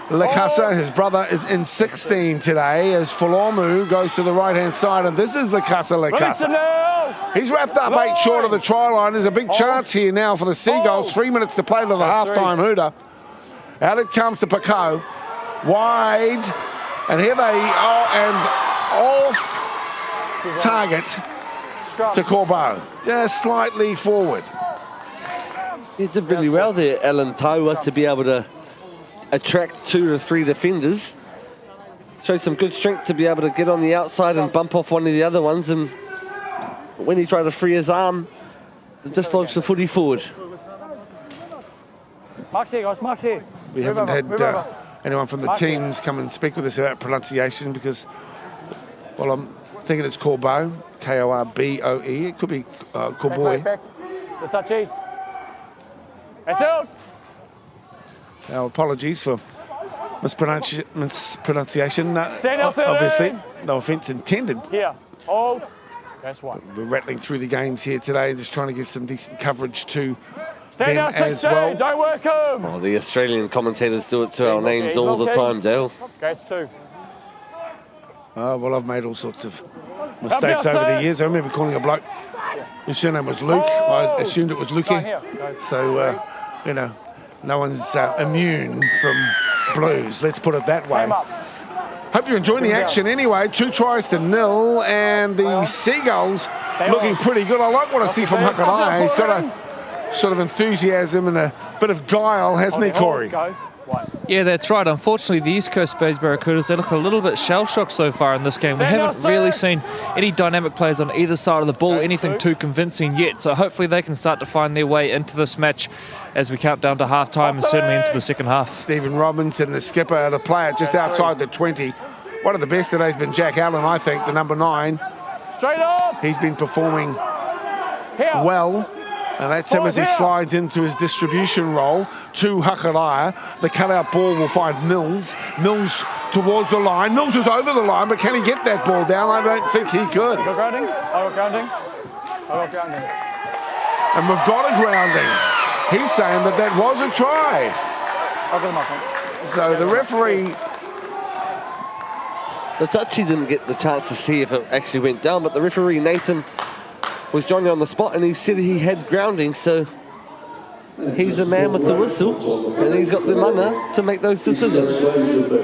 Lacasa. His brother is in 16 today as Folomu goes to the right-hand side, and this is Lacasa. Release it now. He's wrapped up 8 short of the try line. There's a big chance here now for the Seagulls. 3 minutes to play to the halftime hooter. Out it comes to Pico. Wide. And here they are, and off target to Corbeau. Just slightly forward. He did really well there, Alan Taua, to be able to attract 2 to 3 defenders. Showed some good strength to be able to get on the outside and bump off one of the other ones, and when he tried to free his arm, dislodged the footy forward. Mark's here, guys. Mark's here. We Move haven't over, move had over. anyone from the Mark's here. teams come and speak with us about pronunciation because, well, I'm thinking it's Corbeau, K-O-R-B-O-E. It could be Corboy. Back. The touchies. That's out. Our apologies for mispronunciation. Stand up, Obviously, 13. no offence intended. Here. Hold. That's one. We're rattling through the games here today and just trying to give some decent coverage to Stand them down, as 16. well. Don't work him. Well, the Australian commentators do it to our names all the time, Dale. Okay, it's 2. Well, I've made all sorts of mistakes now, over the six. years. I remember calling a bloke whose surname was Luke. I assumed it was Luke. Go here. Go. So, you know, no one's immune from blues. Let's put it that way. Came up. Hope you're enjoying the action anyway. 2 tries to 0, and the Seagulls looking pretty good. I like what I see from Hakaraia. He's got a sort of enthusiasm and a bit of guile, hasn't he, Corey? Go. One. Yeah, that's right. Unfortunately, the East Coast Beige Barracudas, they look a little bit shell-shocked so far in this game. We Stand haven't up, really six. seen any dynamic players on either side of the ball, anything too convincing yet. So hopefully they can start to find their way into this match as we count down to half-time and certainly into the second half. Stephen Robinson, the skipper, the player just outside the 20. One of the best today's been Jack Allen, I think, the number 9. Straight up. He's been performing Here. well. And that's him as he slides into his distribution role to Hakaraia. The cutout ball will find Mills. Mills towards the line. Mills is over the line, but can he get that ball down? I don't think he could. Go grounding. I got grounding. I got grounding. And we've got a grounding. He's saying that was a try. I got him up, mate. So the referee... The touchy didn't get the chance to see if it actually went down, but the referee, Nathan, was Johnny on the spot, and he said he had grounding, so he's the man with the whistle, and he's got the mana to make those decisions.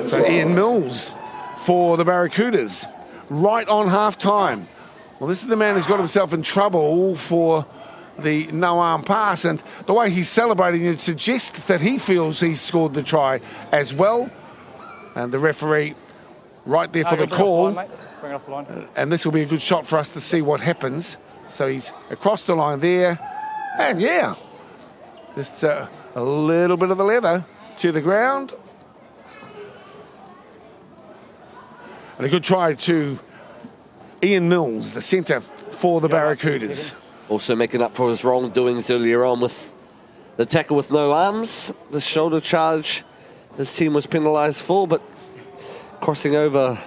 So Ian Mills for the Barracudas, right on half-time. Well, this is the man who's got himself in trouble for the no-arm pass, and the way he's celebrating it suggests that he feels he's scored the try as well. And the referee right there for the call. Bring it off the line. And this will be a good shot for us to see what happens. So he's across the line there, and yeah, just A little bit of the leather to the ground. And a good try to Ian Mills, the centre for the Barracudas. Also making up for his wrongdoings earlier on with the tackle with no arms. The shoulder charge his team was penalised for, but crossing over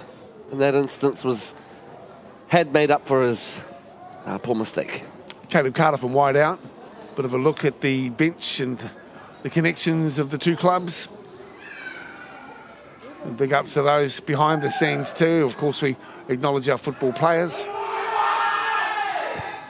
in that instance had made up for his poor mistake. Caleb Carter from wide out. Bit of a look at the bench and the connections of the two clubs. And big ups to those behind the scenes too. Of course, we acknowledge our football players.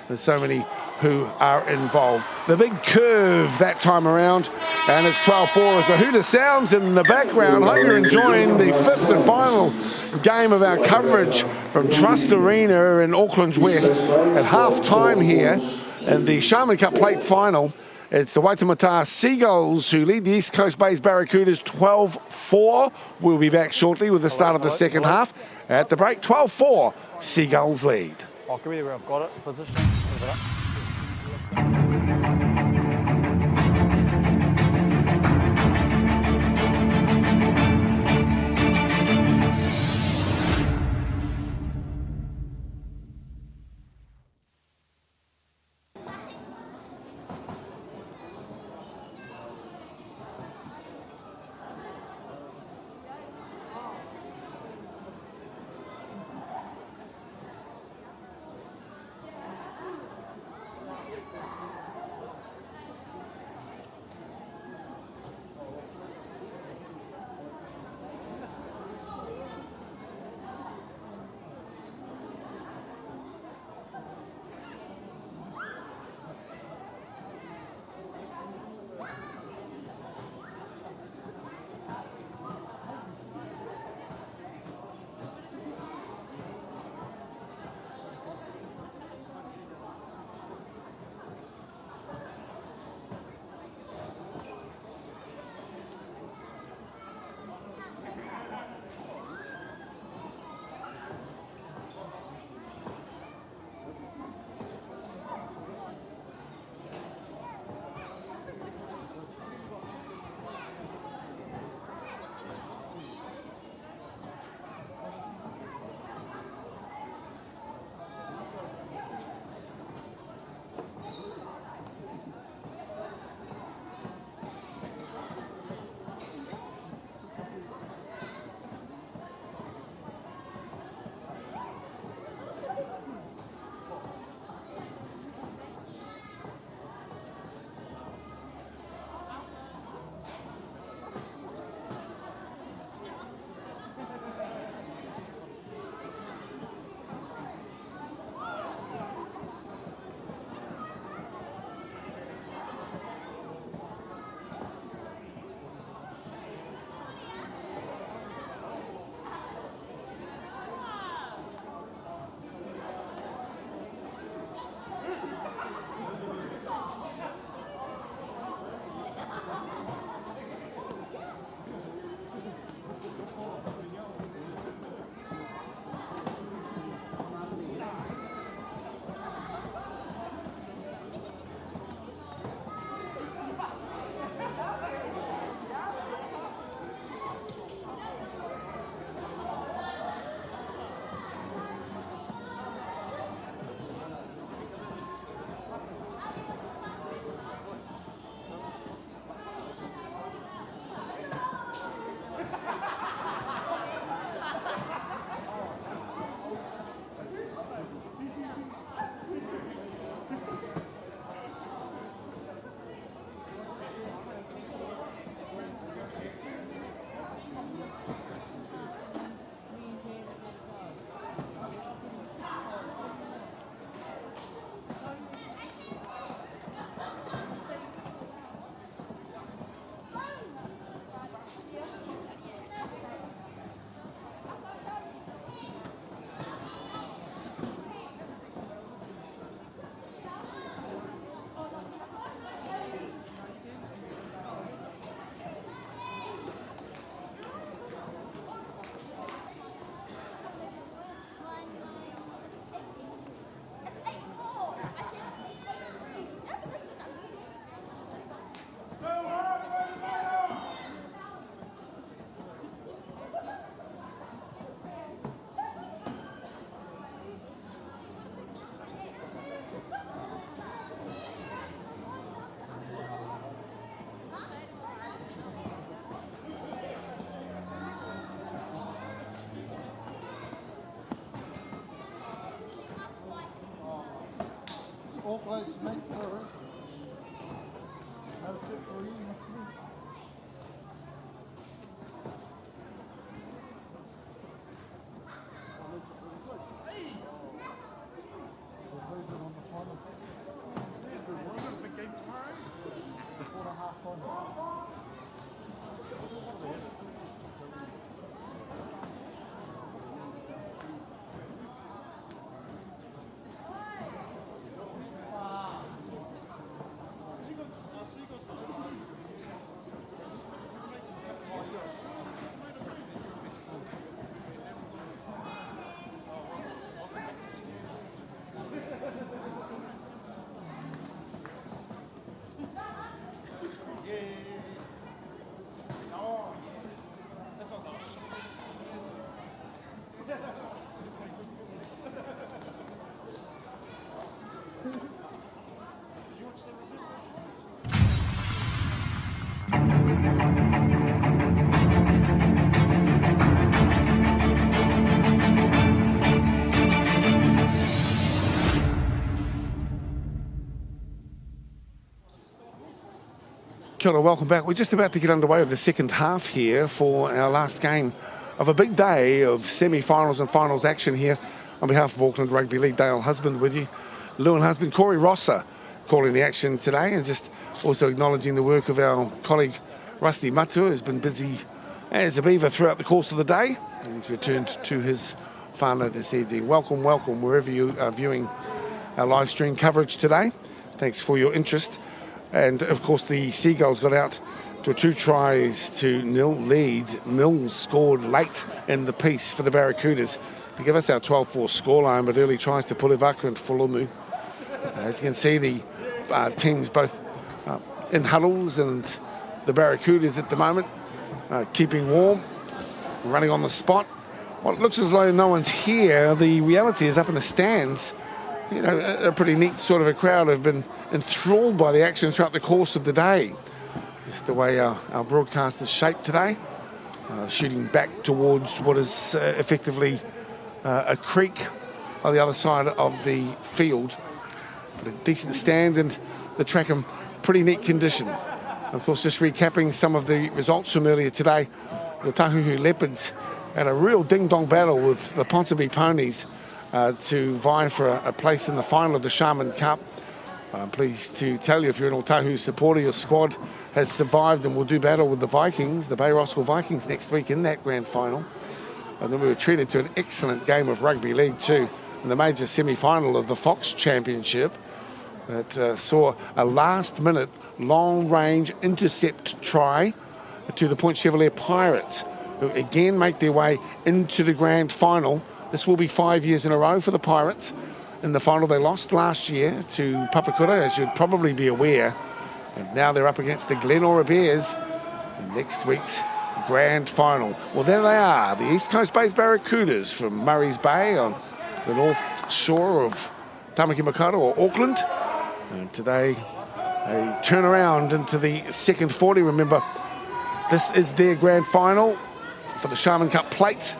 There's so many who are involved. The big curve that time around, and it's 12-4 as the Hooter sounds in the background. Hope you're enjoying the fifth and final game of our coverage from Trust Arena in Auckland's West. At half-time here in the Sharman Cup Plate final, it's the Waitemata Seagulls who lead the East Coast Bay's Barracudas 12-4. We'll be back shortly with the start of the second half. At the break, 12-4, Seagulls lead. Oh, give me where I've got it. Position. Move it up. Kia ora, welcome back. We're just about to get underway with the second half here for our last game of a big day of semi-finals and finals action here. On behalf of Auckland Rugby League, Dale Husband with you. Lewin Husband, Corey Rosser calling the action today, and just also acknowledging the work of our colleague Rusty Matu, who's been busy as a beaver throughout the course of the day, and he's returned to his whānau this evening. Welcome, welcome, wherever you are viewing our live stream coverage today. Thanks for your interest. And of course, the Seagulls got out to a 2-0 lead. Mills scored late in the piece for the Barracudas to give us our 12-4 scoreline, but early tries to Pulivaka and Fulumu. As you can see, the teams both in huddles, and the Barracudas at the moment keeping warm, running on the spot. Well, it looks as though no one's here. The reality is up in the stands, you know, a pretty neat sort of a crowd have been enthralled by the action throughout the course of the day. Just the way our broadcast is shaped today, shooting back towards what is effectively a creek on the other side of the field. But a decent stand, and the track in pretty neat condition. Of course, just recapping some of the results from earlier today, the Tahuhu Leopards had a real ding-dong battle with the Ponsonby Ponies to vie for a place in the final of the Sharman Cup. I'm pleased to tell you, if you're an Otahu supporter, your squad has survived and will do battle with the Vikings, the Bay Roskilde Vikings, next week in that grand final. And then we were treated to an excellent game of rugby league too, in the major semi-final of the Fox Championship, that saw a last-minute long-range intercept try to the Point Chevalier Pirates, who again make their way into the grand final. This will be 5 years in a row for the Pirates. In the final, they lost last year to Papakura, as you'd probably be aware. And now they're up against the Glenora Bears in next week's grand final. Well, there they are, the East Coast-based Barracudas from Murray's Bay on the north shore of Tamaki Makaurau or Auckland. And today, a turnaround into the second 40. Remember, this is their grand final for the Sharman Cup Plate.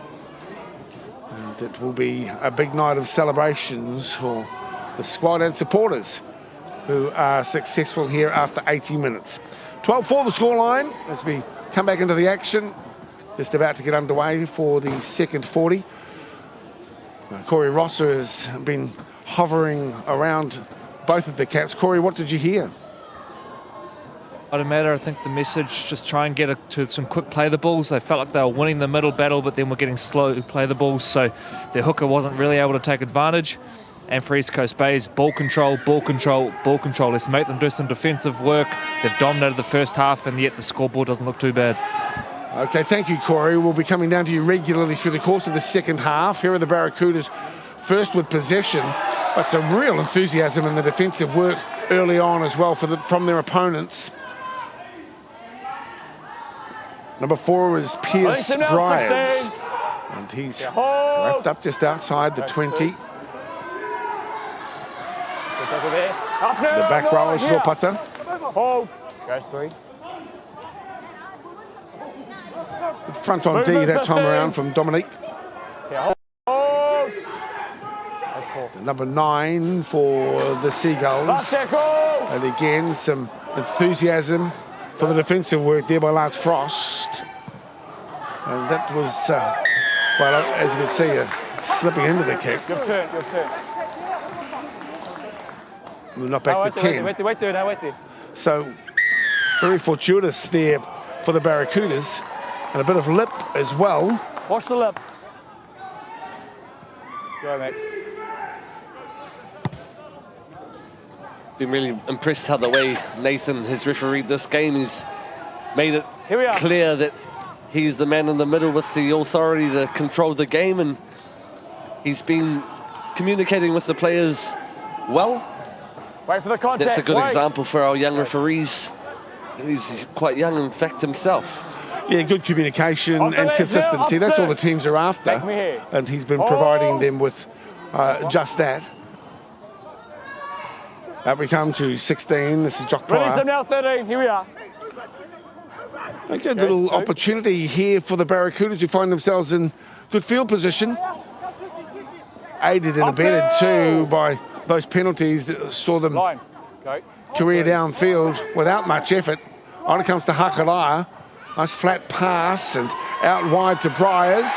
And it will be a big night of celebrations for the squad and supporters who are successful here after 80 minutes. 12-4 the scoreline as we come back into the action. Just about to get underway for the second 40. Corey Rosser has been hovering around both of the caps. Corey, what did you hear? Waitemata, I think the message, just try and get it to some quick play the balls. They felt like they were winning the middle battle, but then were getting slow to play the balls, so their hooker wasn't really able to take advantage. And for East Coast Bays, ball control, ball control, ball control. Let's make them do some defensive work. They've dominated the first half, and yet the scoreboard doesn't look too bad. Okay, thank you, Corey. We'll be coming down to you regularly through the course of the second half. Here are the Barracudas first with possession, but some real enthusiasm in the defensive work early on as well from their opponents. Number 4 is Pierce Bryars, and he's wrapped up just outside the 20. The back row is Ropata. Hold. Goes 3. Front on D that time around from Dominique. Hold. That's 4. Number 9 for the Seagulls. And again, some enthusiasm for the defensive work there by Lance Frost. And that was, well, as you can see, slipping into the kick. Your turn. We're not back to 10. Wait there. So, very fortuitous there for the Barracudas. And a bit of lip as well. Watch the lip. Go, Max. Been really impressed how the way Nathan has refereed this game. He's made it clear that he's the man in the middle with the authority to control the game, and he's been communicating with the players well. Wait for the contact. That's a good example for our young referees. He's quite young, in fact, himself. Yeah, good communication and consistency. That's all the teams are after. And he's been providing them with just that. Up we come to 16. This is Jock Pryor. Release them now, 13. Here we are. A good little opportunity here for the Barracudas who find themselves in good field position. Aided and abetted too by those penalties that saw them career downfield without much effort. On it comes to Hakaraia. Nice flat pass and out wide to Briers,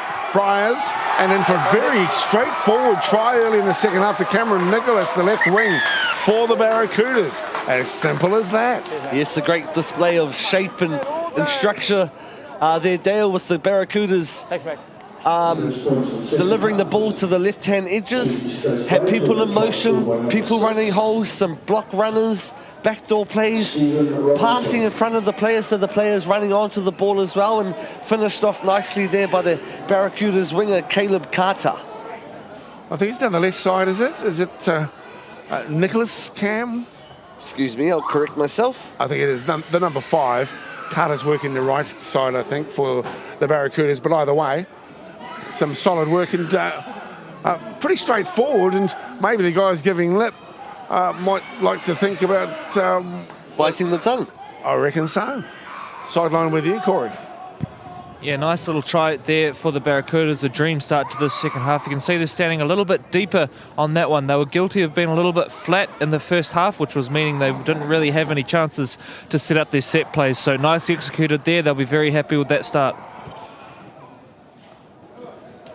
and then for a very straightforward try early in the second half to Cameron Nicholas, the left wing for the Barracudas. As simple as that. Yes, a great display of shape and structure there, Dale, with the Barracudas delivering the ball to the left-hand edges, had people in motion, people running holes, some block runners, backdoor plays, passing in front of the players, so the players running onto the ball as well, and finished off nicely there by the Barracudas winger, Caleb Carter. I think he's down the left side, is it? Is it Nicholas Cam? Excuse me, I'll correct myself. I think it is the number 5. Carter's working the right side, I think, for the Barracudas, but either way, some solid work and pretty straightforward, and maybe the guys giving lip might like to think about biting the tongue. I reckon so. Sideline with you, Corey. Yeah, nice little try there for the Barracudas. A dream start to this second half. You can see they're standing a little bit deeper on that one. They were guilty of being a little bit flat in the first half, which was meaning they didn't really have any chances to set up their set plays. So nicely executed there. They'll be very happy with that start.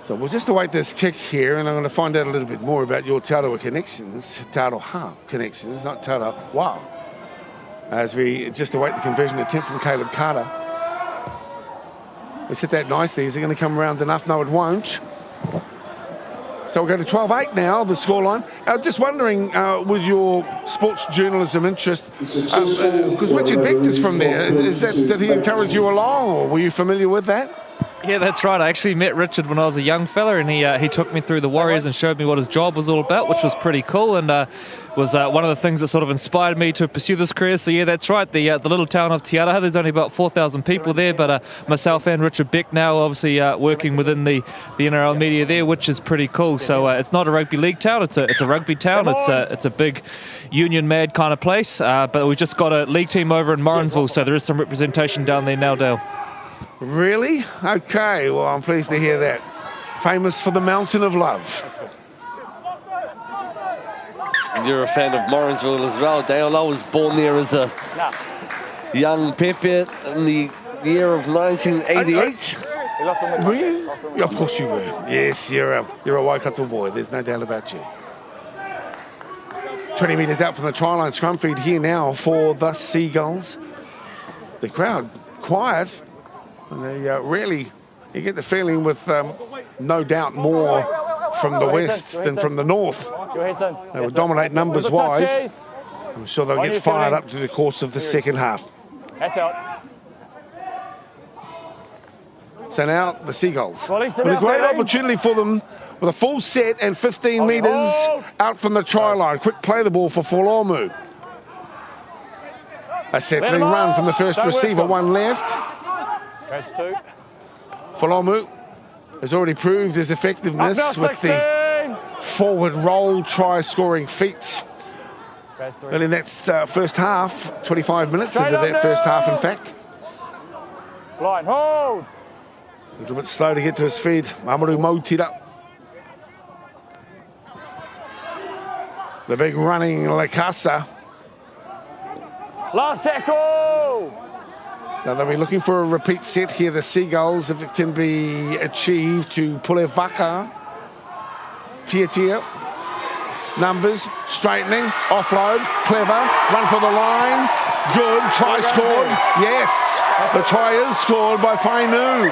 So we'll just await this kick here, and I'm going to find out a little bit more about your Taurua connections, Tauroha connections, not Tauroa. As we just await the conversion attempt from Caleb Carter. We set that nicely. Is it going to come around enough? No, it won't. So we'll go to 12-8 now, the scoreline. Just wondering, with your sports journalism interest, because Richard Beck's from there, did he encourage you along, or were you familiar with that? Yeah, that's right. I actually met Richard when I was a young fella, and he took me through the Warriors and showed me what his job was all about, which was pretty cool, and was one of the things that sort of inspired me to pursue this career. So yeah, that's right. The little town of Te Araha, there's only about 4,000 people there, but myself and Richard Beck now obviously working within the NRL media there, which is pretty cool. So it's not a rugby league town, it's a rugby town. It's a big union mad kind of place, but we just got a league team over in Morrinsville, so there is some representation down there now, Dale. Really? Okay, well, I'm pleased to hear that. Famous for the Mountain of Love. You're a fan of Morrinsville as well, Dale. I was born there as a young Pepe in the year of 1988. Were you? Yeah, of course you were. Yes, you're a Waikato boy. There's no doubt about you. 20 metres out from the try line. Scrum feed here now for the Seagulls. The crowd quiet. And they really, you get the feeling with no doubt more from the west than from the north. They will dominate numbers-wise. I'm sure they'll get fired up through the course of the second half. That's out. So now the Seagulls, with a great opportunity for them, with a full set and 15 metres out from the try line. Quick play the ball for Folomu. A settling run from the first receiver, one left. That's 2. Folomu has already proved his effectiveness with the forward roll try-scoring feats. Well, in that first half, 25 minutes into that first half, in fact. Line, hold! A little bit slow to get to his feet. Mamoru Mautira. The big running La Casa. Last tackle! Now they'll be looking for a repeat set here, the Seagulls, if it can be achieved to Pulevaka. Tia. Numbers, straightening, offload, clever, run for the line. Good, try scored. Yes, the try is scored by Fainu.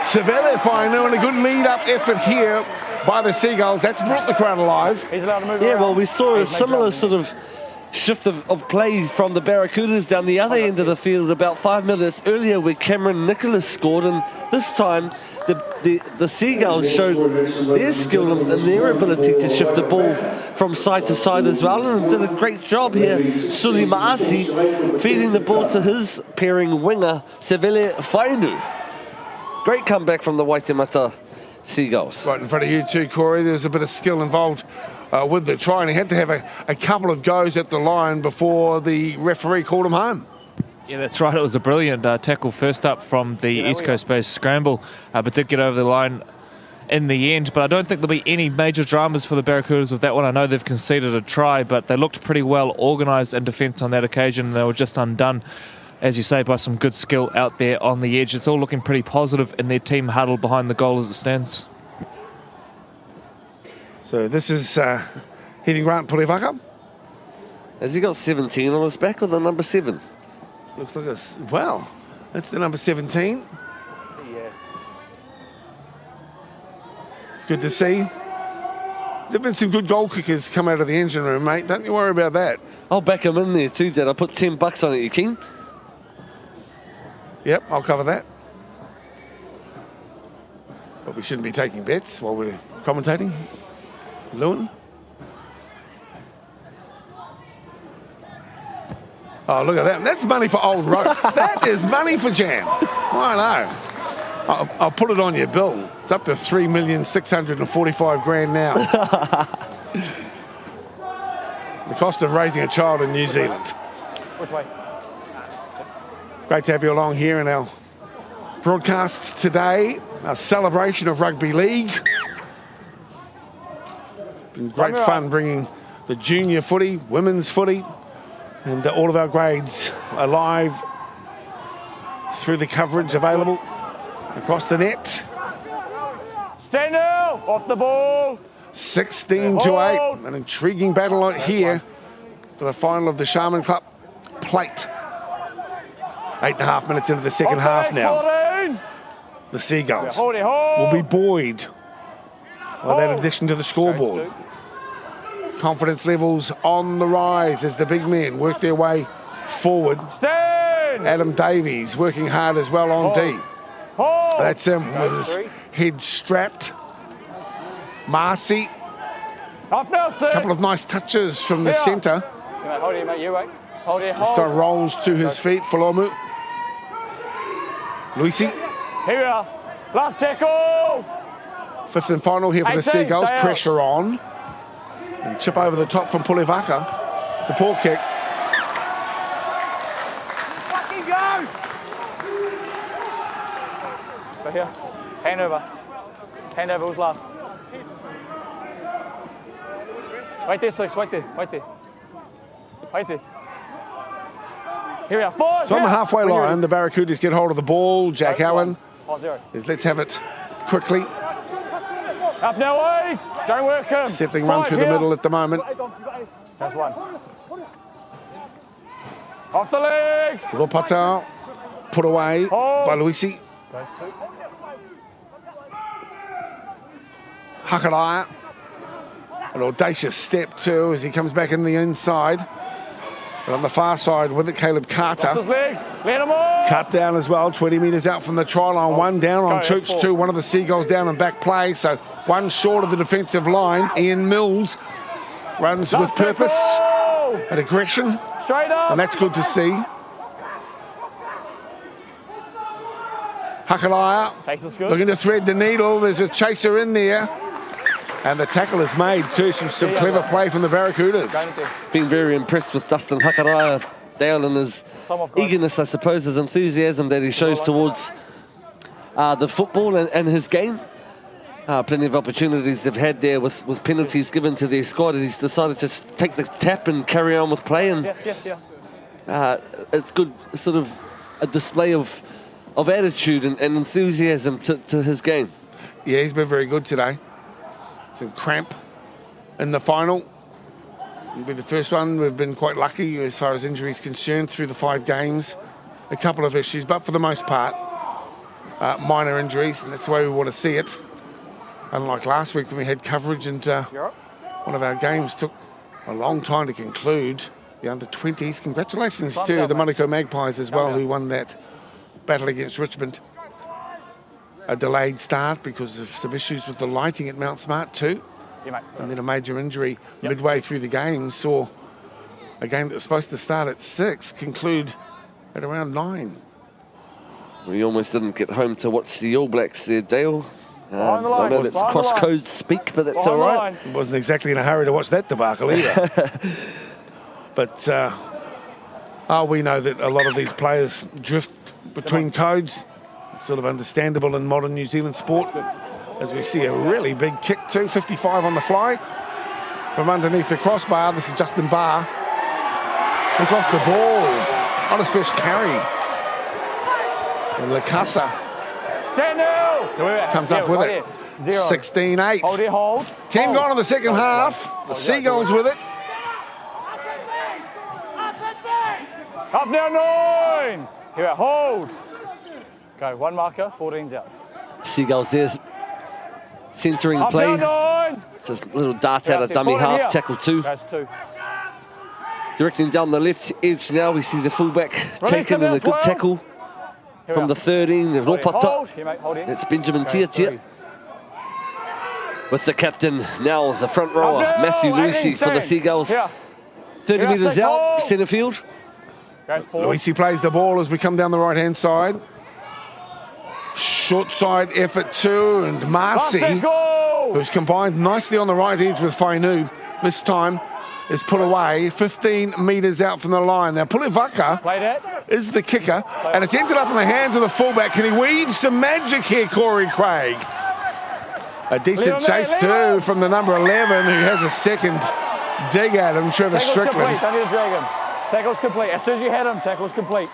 Seville Fainu, and a good lead-up effort here by the Seagulls. That's brought the crowd alive. He's allowed to move Yeah, around. well, we saw a similar sort of shift of play from the Barracudas down the other end of the field about 5 minutes earlier where Cameron Nicholas scored, and this time the Seagulls showed their skill and their ability to shift the ball from side to side as well, and did a great job here. Suli Maasi feeding the ball to his pairing winger, Seville Fainu. Great comeback from the Waitemata Seagulls. Right in front of you too, Corey. There's a bit of skill involved with the try, and he had to have a couple of goes at the line before the referee called him home. Yeah, that's right. It was a brilliant tackle first up from the East Coast-based scramble, but did get over the line in the end. But I don't think there'll be any major dramas for the Barracudas with that one. I know they've conceded a try, but they looked pretty well organised in defence on that occasion. They were just undone, as you say, by some good skill out there on the edge. It's all looking pretty positive in their team huddle behind the goal as it stands. So this is hitting Grant Pulevaka. Has he got 17 on his back or the number 7? Looks like a, well, that's the number 17. Yeah. It's good to see. There've been some good goal kickers come out of the engine room, mate. Don't you worry about that. I'll back him in there too, Dad. I put $10 on it, you keen? Yep, I'll cover that. But we shouldn't be taking bets while we're commentating. Lewin? Oh, look at that. That's money for old rope. That is money for Jam. I know. I'll put it on your bill. It's up to $3,645,000 now. The cost of raising a child in New Zealand. Which way? Great to have you along here in our broadcasts today. Our celebration of rugby league. Been great fun bringing the junior footy, women's footy, and all of our grades alive through the coverage available across the net. Stand now, off the ball. 16-8, an intriguing battle here for the final of the Sharman Cup Plate. 8.5 minutes into the second half now. The Seagulls will be buoyed by that addition to the scoreboard. Confidence levels on the rise as the big men work their way forward. Adam Davies working hard as well on D. That's him with his head strapped. Marcy. A couple of nice touches from the centre. Hold it, mate. You wait. Hold it. This time rolls to his feet. Falomu. Luisi. Here we are. Last tackle. Fifth and final here for the Seagulls. Pressure on. And chip over the top from Pulevaka. Support kick. Fucking go! Go here. Hand over. Hand over was last. Wait there, Six. Wait there. Wait there. Wait there. Here we are. Forward. So on the halfway line, the Barracudas get hold of the ball. Jack Allen is let's have it quickly. Up now, wait! Don't work him. Settling run through the middle at the moment. That's one. Off the legs. Ropata put away by Luisi. Hakaraya. An audacious step too as he comes back in the inside. But on the far side with it, Caleb Carter. Off his legs. Let him on. Cut down as well, 20 metres out from the try line. One down on Troops, two. One of the Seagulls down in back play. So one short of the defensive line. Ian Mills runs with purpose and aggression. Straight up. And that's good to see. Hakalaya looking to thread the needle. There's a chaser in there. And the tackle is made too. Some clever play from the Barracudas. Been very impressed with Dustin Hakaraya, Dale, and his eagerness, I suppose, his enthusiasm that he shows towards the football and his game. plenty of opportunities they've had there with penalties given to their squad. He's decided to just take the tap and carry on with play, and it's good, sort of a display of attitude and enthusiasm to his game. Yeah, he's been very good today. Some cramp in the final. It'll be the first one. We've been quite lucky as far as injuries concerned through the 5 games. A couple of issues, but for the most part, minor injuries, and that's the way we want to see it. Unlike last week when we had coverage and one of our games took a long time to conclude, the under-20s. Congratulations to the Manukau Magpies as well, who won that battle against Richmond. A delayed start because of some issues with the lighting at Mount Smart too. And then a major injury midway through the game saw a game that was supposed to start at 6 conclude at around 9. We almost didn't get home to watch the All Blacks there, Dale. I know that's cross-code speak, but that's all right. Wasn't exactly in a hurry to watch that debacle either. But we know that a lot of these players drift between codes. It's sort of understandable in modern New Zealand sport. As we see a really big kick too, 55 on the fly. From underneath the crossbar, this is Justin Barr. He's lost the ball on his first carry. And Lakasa comes up with it. 16-8. Hold. 10 gone in the second half. The Seagulls with it. Up now, 9. Here, hold. Go, 1 marker, 14's out. Seagulls there. Centering play. Just a little dart out of dummy half, tackle 2. That's 2. Directing down the left edge now, we see the fullback taken in a good tackle from the 13, the Ropata. It's Benjamin Tiatia. With the captain now, the front rower, Matthew Luisi for the Seagulls. 30 metres out, centre field. Luisi plays the ball as we come down the right-hand side. Short side effort too, and Marcy, who's combined nicely on the right edge with Fainu, this time is put away 15 metres out from the line. Now Pulivaka is the kicker, and it's ended up in the hands of the fullback. Can he weave some magic here, Corey Craig? A decent chase too from the number 11, who has a second dig at him, Trevor Strickland. Tackle's complete. As soon as you had him, tackle's complete.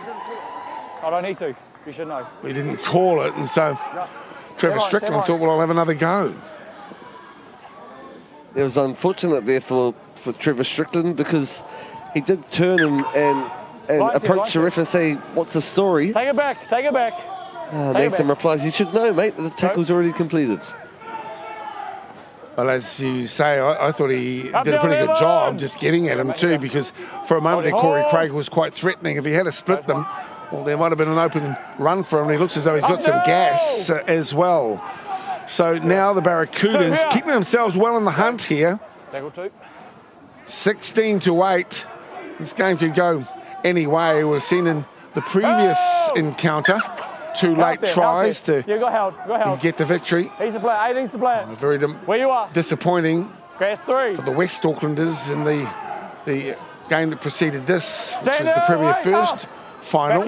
I don't need to. You should know. We didn't call it, and so Trevor Strickland thought, well, I'll have another go. It was unfortunate there for Trevor Strickland, because he did turn and approach the ref and say, what's the story? Take it back. Nathan replies, you should know, mate, the tackle's already completed. Well, as you say, I thought he did a pretty good job just getting at him too, because for a moment there, Corey Craig was quite threatening. If he had split them, well, there might have been an open run for him. He looks as though he's got some gas as well. So now the Barracudas keeping themselves well in the hunt here. 16-8. This game could go any way. We've seen in the previous encounter 2 late tries to get the victory. He's the player. 18's the player. Very where you are. Disappointing for the West Aucklanders in the game that preceded this, which was the Premier First final.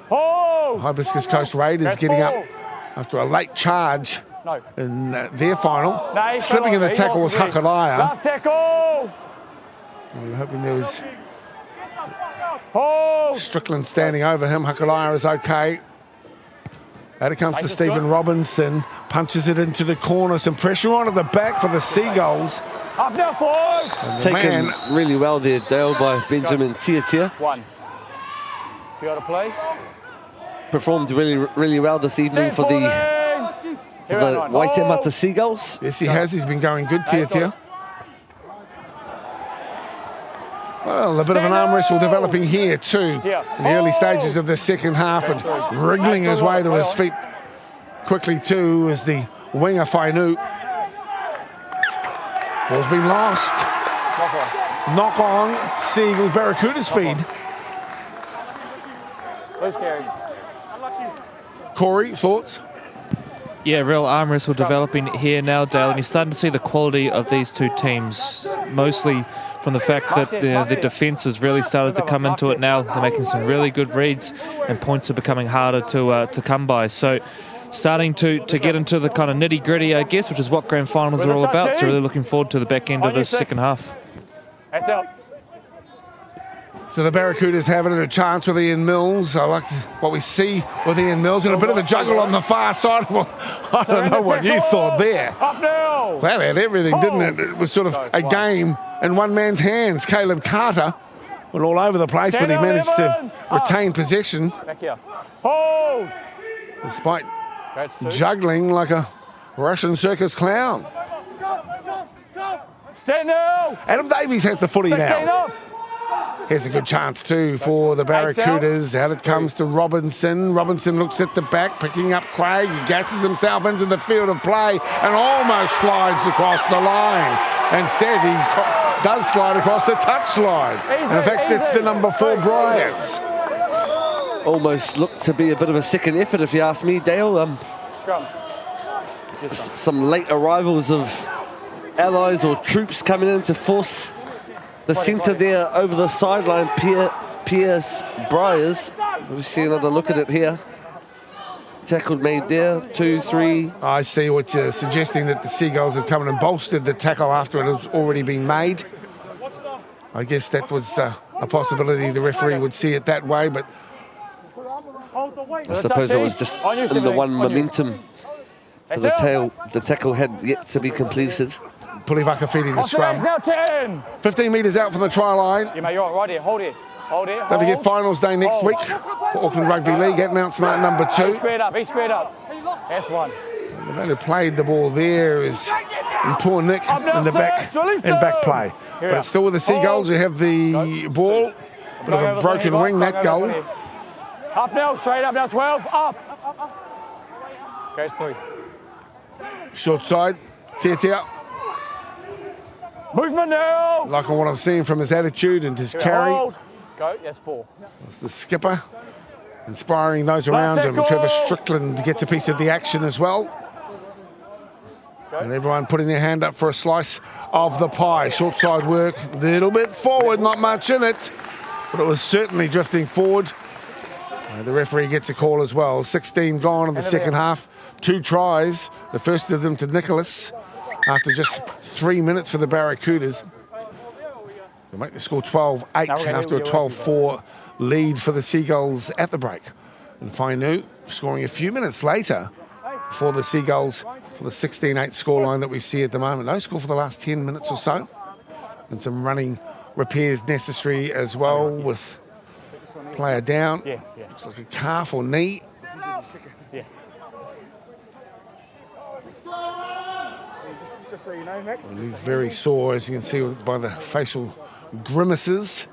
Hibiscus Coast Raiders getting up after a late charge in their final. Slipping in the tackle was Hakalaya. Last tackle! We were hoping there was Strickland standing over him. Hakalaya is okay. Out it comes to Stephen Robinson. Punches it into the corner. Some pressure on at the back for the Seagulls. Up now, 5! Taken really well there, Dale, by Benjamin Tiatia. 1. You got to play? Performed really well this evening for the Waitemata Seagulls. Yes, he has. He's been going good, Tiatia. Well, a bit of an arm wrestle developing here too in the early stages of the second half, and wriggling his way to his feet quickly too as the winger Fainu. Ball's been lost. Knock on Seagull Barracuda's feed. Corey, thoughts? Yeah, real arm wrestle developing here now, Dale, and you're starting to see the quality of these two teams, mostly from the fact that the defence has really started to come into it now. They're making some really good reads, and points are becoming harder to come by. So starting to get into the kind of nitty-gritty, I guess, which is what grand finals are all about. So really looking forward to the back end of this second half. That's out. So the Barracudas having a chance with Ian Mills. I like what we see with Ian Mills, and a bit of a juggle on the far side. Well, I don't know what you thought there. Up now. That had everything, didn't it? It was sort of a game in one man's hands. Caleb Carter went all over the place, but he managed to retain possession Back here. Hold. despite That's two. juggling like a Russian circus clown. Stand now. Adam Davies has the footy 16 now. up. Here's a good chance too for the Barracudas. Out it comes to Robinson. Robinson looks at the back, picking up Craig. He gasses himself into the field of play and almost slides across the line. Instead, he does slide across the touchline. And in fact, it's the number 4 Briars. Almost looked to be a bit of a second effort, if you ask me, Dale. Scrum. Some late arrivals of allies or troops coming in to force the centre there over the sideline. Pierce Briars. We'll see another look at it here. Tackle made there, 2, 3. I see what you're suggesting, that the Seagulls have come in and bolstered the tackle after it has already been made. I guess that was a possibility. The referee would see it that way, but I suppose it was just in the one momentum. So the tackle had yet to be completed. Pulivaka feeding the scrum. Now 10. 15 metres out from the try line. Yeah, mate, you're right here. Hold it. Hold it. Don't forget finals day next week for Auckland Rugby League at Mount Smart number 2. He's squared up. He's squared up. That's one. The man who played the ball there is in poor nick in the back play. But it's still with the Seagulls who have the ball. Bit of a broken wing, that goal. Up now, straight up now, 12, up. Okay, it's 3. Short side, Tia. Movement now. Like what I'm seeing from his attitude and his carry. Hold. Go, that's 4. That's the skipper, inspiring those around him. Trevor Strickland gets a piece of the action as well. And everyone putting their hand up for a slice of the pie. Short side work, a little bit forward, not much in it, but it was certainly drifting forward. The referee gets a call as well. 16 gone in the second half. 2 tries, the first of them to Nicholas after just 3 minutes for the Barracudas. They'll make the score 12-8 after a 12-4 lead for the Seagulls at the break. And Fainu scoring a few minutes later for the Seagulls for the 16-8 scoreline that we see at the moment. No score for the last 10 minutes or so. And some running repairs necessary as well with player down. Looks like a calf or knee. Just so you know, Max. And he's very sore, as you can see by the facial grimaces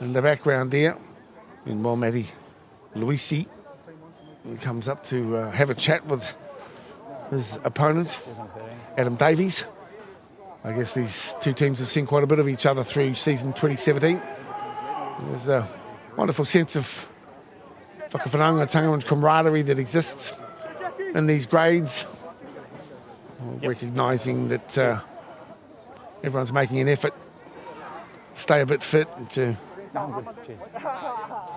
in the background there. Meanwhile, Matty Luisi comes up to have a chat with his opponent, Adam Davies. I guess these two teams have seen quite a bit of each other through season 2017. There's a wonderful sense of whakawhanaungatanga and camaraderie that exists in these grades. Recognising that everyone's making an effort to stay a bit fit and to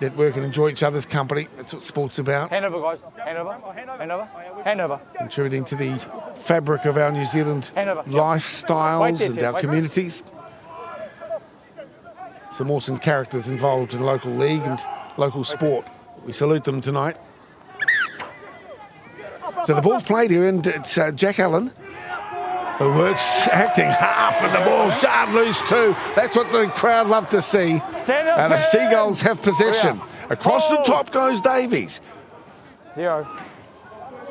network and enjoy each other's company. That's what sport's about. Hand over, guys. Hand over. Hand over. Hand over. Contributing to the fabric of our New Zealand lifestyles and our communities. Some awesome characters involved in local league and local sport. We salute them tonight. So the ball's played here, and it's Jack Allen who works acting half, and the ball's jarred loose too. That's what the crowd love to see. And the Seagulls have possession. Across the top goes Davies. 0.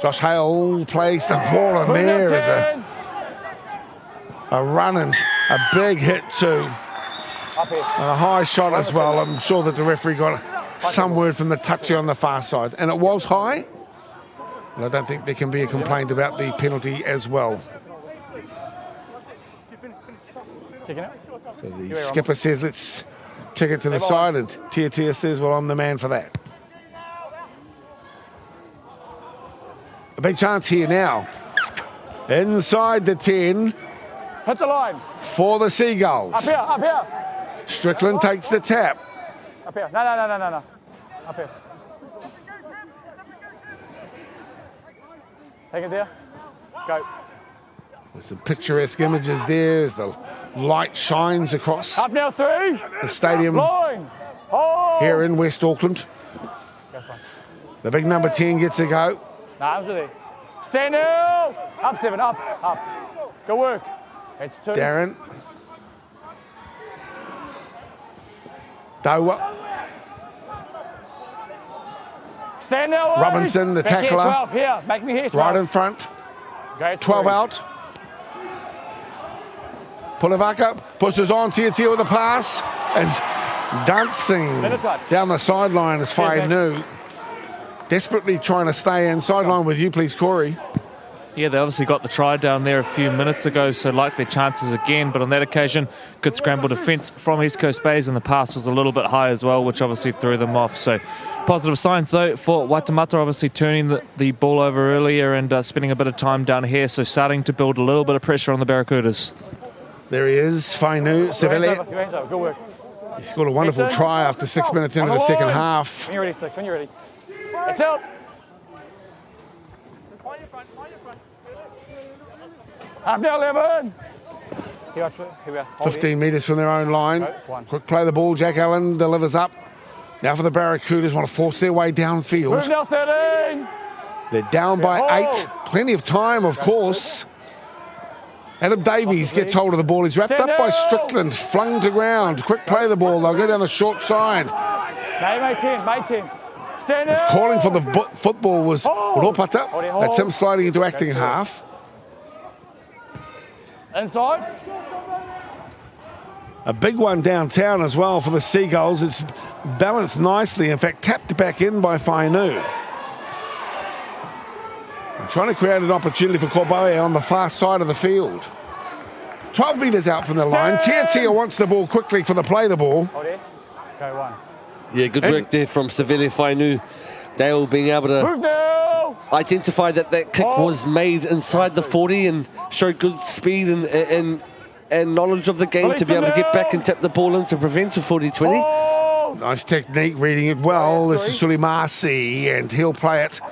Josh Hale plays the ball, and there is a run and a big hit too. And a high shot as well. I'm sure that the referee got some word from the touchy on the far side. And it was high. And I don't think there can be a complaint about the penalty as well. So the skipper says, let's kick it to the side, and Tia says, well, I'm the man for that. A big chance here now. Inside the 10. Hit the line. For the Seagulls. Up here, up here. Strickland takes the tap. Up here. No. Up here. Take it there. Go. There's some picturesque images there as the light shines across Up now, 3. the stadium Line. Hold. here in West Auckland. Go, son. The big number 10 gets a go. Nah, arms are there. Stand now. Up 7, up. Go work. It's 2. Darren. Dowa. Stand now, Wade. Robinson, the Back here, tackler. 12, here. Make me here, 12. Right in front. Go, 12 3. out. Pulavaka pushes on, Tia with a pass. And dancing down the sideline is Fainu. Desperately trying to stay in. Sideline with you, please, Corey. Yeah, they obviously got the try down there a few minutes ago, so like their chances again. But on that occasion, good scramble defence from East Coast Bays, and the pass was a little bit high as well, which obviously threw them off. So positive signs, though, for Waitemata, obviously turning the ball over earlier and spending a bit of time down here, so starting to build a little bit of pressure on the Barracudas. There he is, Fainu, Seville. Your hands over. Good work. He scored a wonderful try after 6 minutes into the second half. When you're ready, 6. When you're ready. It's out. Up now, 11. Here we are. 15 metres from their own line. Quick play the ball. Jack Allen delivers up. Now for the Barracudas, want to force their way downfield. Move now, 13. They're down by 8. Plenty of time, of course. Adam Davies gets hold of the ball. He's wrapped up by Strickland, flung to ground. Quick play the ball. They'll go down the short side. Mate 10. Stand now. Calling for the football was Ropata. That's him sliding into acting half. Inside. A big one downtown as well for the Seagulls. It's balanced nicely. In fact, tapped back in by Fainu. Trying to create an opportunity for Corboe on the far side of the field. 12 metres out from the line. Tia wants the ball quickly for the play the ball. Hold it. Go 1. Yeah, good work there from Seville Fainu. Dale being able to Move now. identify that kick was made inside the 40 and showed good speed and knowledge of the game to be able to get back and tap the ball in to prevent a 40-20. Nice technique, reading it well. This is Sulimasi, and he'll play it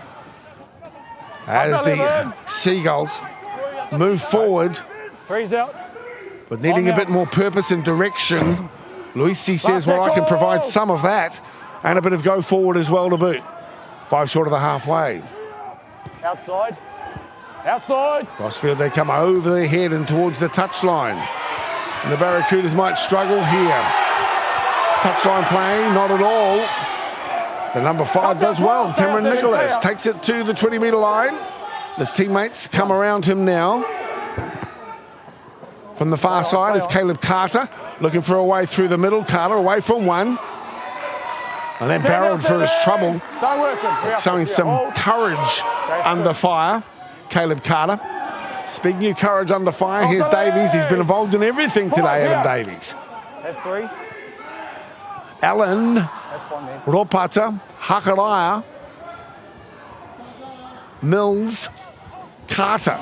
as the Seagulls move forward. 3's out. But needing a bit more purpose and direction. Luisi says, well, I can provide some of that and a bit of go forward as well to boot. 5 short of the halfway. Outside. Crossfield, they come over their head and towards the touchline. And the Barracudas might struggle here. Touchline playing, not at all. The number 5 does well. Cameron Nicholas takes it to the 20-metre line. His teammates come around him now. From the far side is Caleb Carter, looking for a way through the middle. Carter away from one. And then barreled for his trouble. Showing some courage under fire. Caleb Carter. Speaking of courage under fire, here's Davies. He's been involved in everything today, Adam Davies. That's 3. Allen, That's 1 there. Ropata, Hakaraya, Mills, Carter.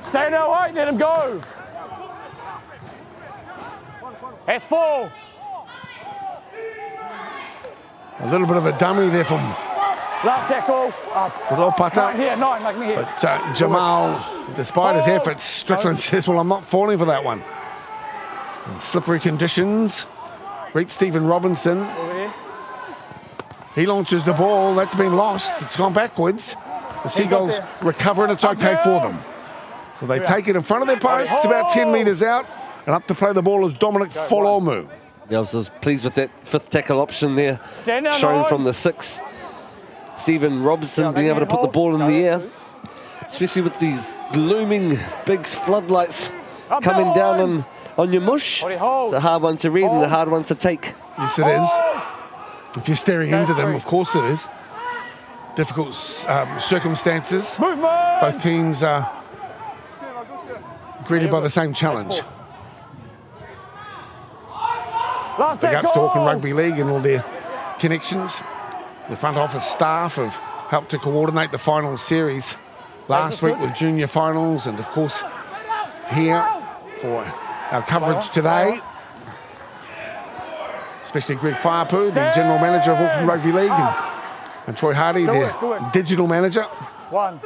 Stay now, White. Let him go. That's 4. A little bit of a dummy there from Last tackle. Up. Ropata. 9 here. 9. Make me here. But Jamal, despite his efforts, Strickland says, well, I'm not falling for that one. In slippery conditions. Great Stephen Robinson. Over here. He launches the ball. That's been lost. It's gone backwards. The Seagulls recover and it's okay for them. So they take it in front of their post. It's about 10 metres out. And up to play the ball is Dominic Folomu. Yeah, I was pleased with that 5th tackle option there, shown from the 6. Stephen Robinson being able to put the ball in the air, especially with these looming big floodlights coming down on your mush. It's a hard one to read and a hard one to take. Yes, it is. If you're staring into them, of course it is. Difficult circumstances. Both teams are greeted by the same challenge. Big ups to Auckland Rugby League and all their connections. The front office staff have helped to coordinate the final series last week with junior finals, and of course here for our coverage today, especially Greg Whaipu, the general manager of Auckland Rugby League, and Troy Hardy, their digital manager. 1.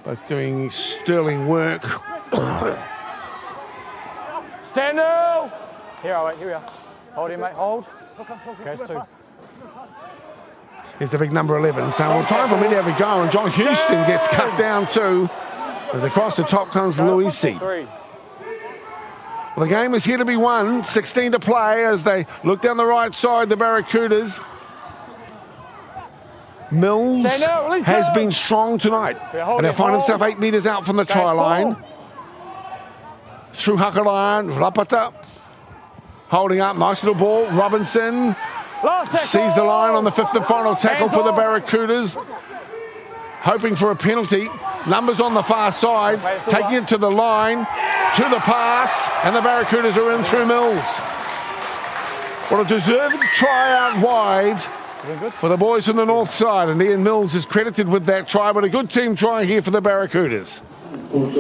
Both doing sterling work. Stand now. Here we are. Hold him, mate. Hold. Okay, it's 2. Here's the big number 11. So well, time for me to have a go, and John Houston gets cut down too. As across the top comes Luisi. Well, the game is here to be won. 16 to play as they look down the right side, the Barracudas. Mills has been strong tonight. And he'll find himself 8 metres out from the try line. Through Hakarayan, Rapata. Holding up, nice little ball. Robinson sees the line on the 5th and final tackle for the Barracudas. Hoping for a penalty. Numbers on the far side, taking it to the line, to the pass, and the Barracudas are in through Mills. What a deserved try out wide for the boys from the north side, and Ian Mills is credited with that try, but a good team try here for the Barracudas.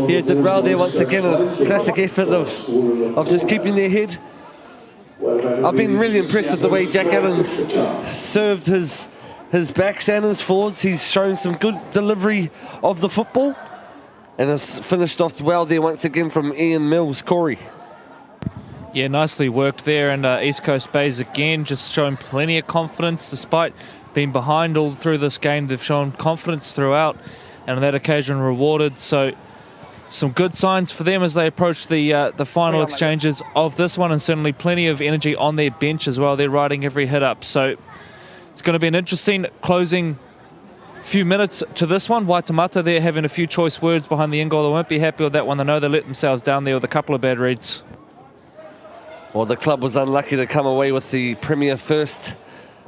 Yeah, did well there once again, a classic effort of just keeping their head. I've been really impressed with the way Jack Adams served his backs and his forwards. He's shown some good delivery of the football and has finished off well there once again from Ian Mills. Corey. Yeah, nicely worked there, and East Coast Bays again just showing plenty of confidence despite being behind all through this game. They've shown confidence throughout, and on that occasion rewarded. So some good signs for them as they approach the final exchanges of this one, and certainly plenty of energy on their bench as well. They're riding every hit up. So it's going to be an interesting closing few minutes to this one. Waitemata there having a few choice words behind the end goal. They won't be happy with that one. They know they let themselves down there with a couple of bad reads. Well, the club was unlucky to come away with the Premier First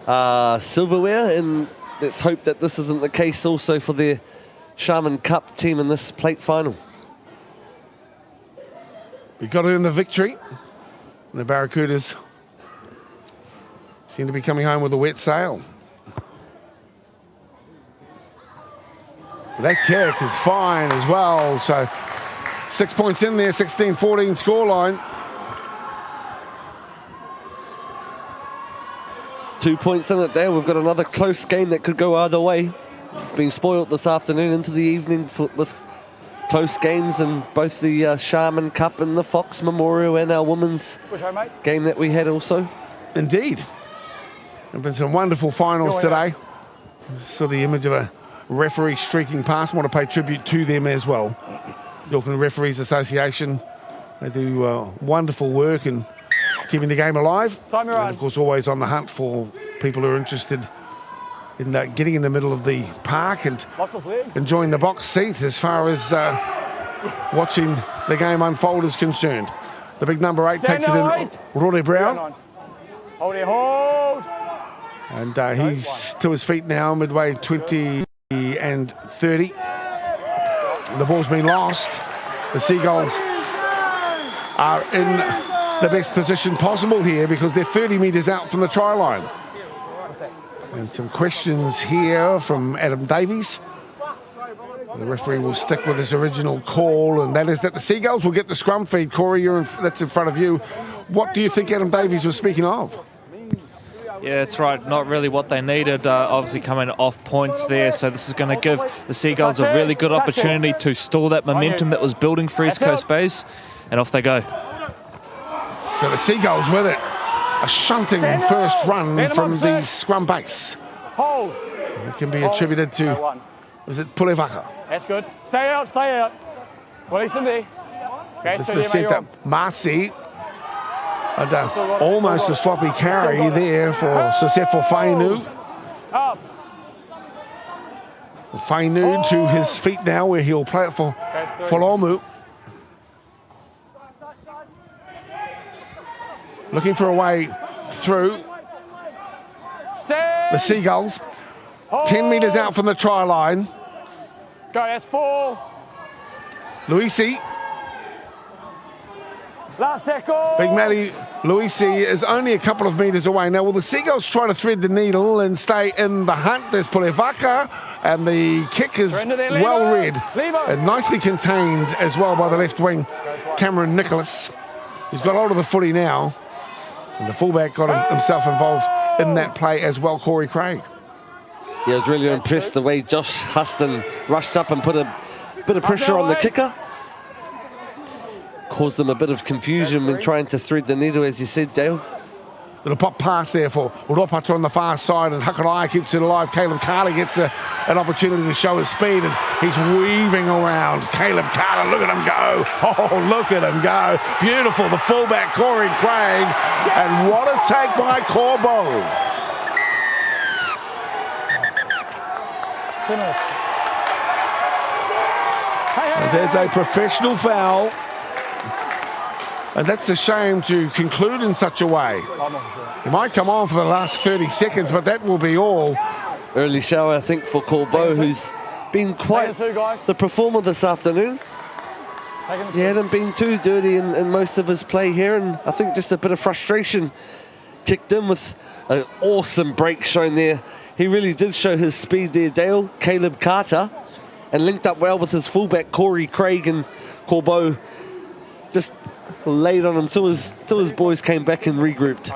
silverware, and let's hope that this isn't the case also for their Sharman Cup team in this plate final. We've got to earn the victory. And the Barracudas seem to be coming home with a wet sail. But that kick is fine as well. So 6 points in there, 16-14 scoreline. 2 points in it, Dale. We've got another close game that could go either way. We've been spoiled this afternoon into the evening with close games in both the Sharman Cup and the Fox Memorial and our women's game that we had also. Indeed. There have been some wonderful finals today. Saw the image of a referee streaking past. I want to pay tribute to them as well. The Auckland Referees Association, they do wonderful work in keeping the game alive. And of course, always on the hunt for people who are interested in getting in the middle of the park and enjoying the box seat as far as watching the game unfold is concerned. The big number 8 takes it in, Rory Brown. Hold. And he's to his feet now, midway 20 and 30. The ball's been lost. The Seagulls are in the best position possible here because they're 30 metres out from the try line. And some questions here from Adam Davies. The referee will stick with his original call, and that is that the Seagulls will get the scrum feed. Corey, that's in front of you. What do you think Adam Davies was speaking of? Yeah, that's right. Not really what they needed. Obviously coming off points there. So this is going to give the Seagulls a really good opportunity to stall that momentum that was building for East Coast Bays. And off they go. So the Seagulls with it. A shunting first run from the scrum base. It can be attributed to, was it Pulevaka? That's good. Stay out. Well, he's in there. Okay, this is the centre. Marcy. Almost a sloppy carry there for Sosefo Fainu. Fainu to his feet now, where he'll play it for Folomu. Looking for a way through. The Seagulls, 10 metres out from the try line. Go, that's 4. Luisi. Last tackle. Big Matty Luisi is only a couple of metres away. Now, will the Seagulls try to thread the needle and stay in the hunt? There's Pulevaka, and the kick is well read and nicely contained as well by the left wing, Cameron Nicholas. He's got hold of the footy now, and the fullback got himself involved in that play as well, Corey Craig. Yeah, I was really impressed the way Josh Huston rushed up and put a bit of pressure on the kicker. Caused them a bit of confusion when trying to thread the needle, as you said, Dale. Little pop pass there for Waitemata on the far side, and Hakaraya keeps it alive. Caleb Carter gets an opportunity to show his speed, and he's weaving around. Caleb Carter, look at him go. Oh, look at him go. Beautiful, the fullback, Corey Craig. And what a take by Corbo. 2 minutes. And there's a professional foul. And that's a shame to conclude in such a way. He might come on for the last 30 seconds, but that will be all. Early shower, I think, for Corbo, who's been quite the performer this afternoon. He hadn't been too dirty in most of his play here, and I think just a bit of frustration kicked in with an awesome break shown there. He really did show his speed there, Dale. Caleb Carter, and linked up well with his fullback, Corey Craig, and Corbo just laid on him till his boys came back and regrouped.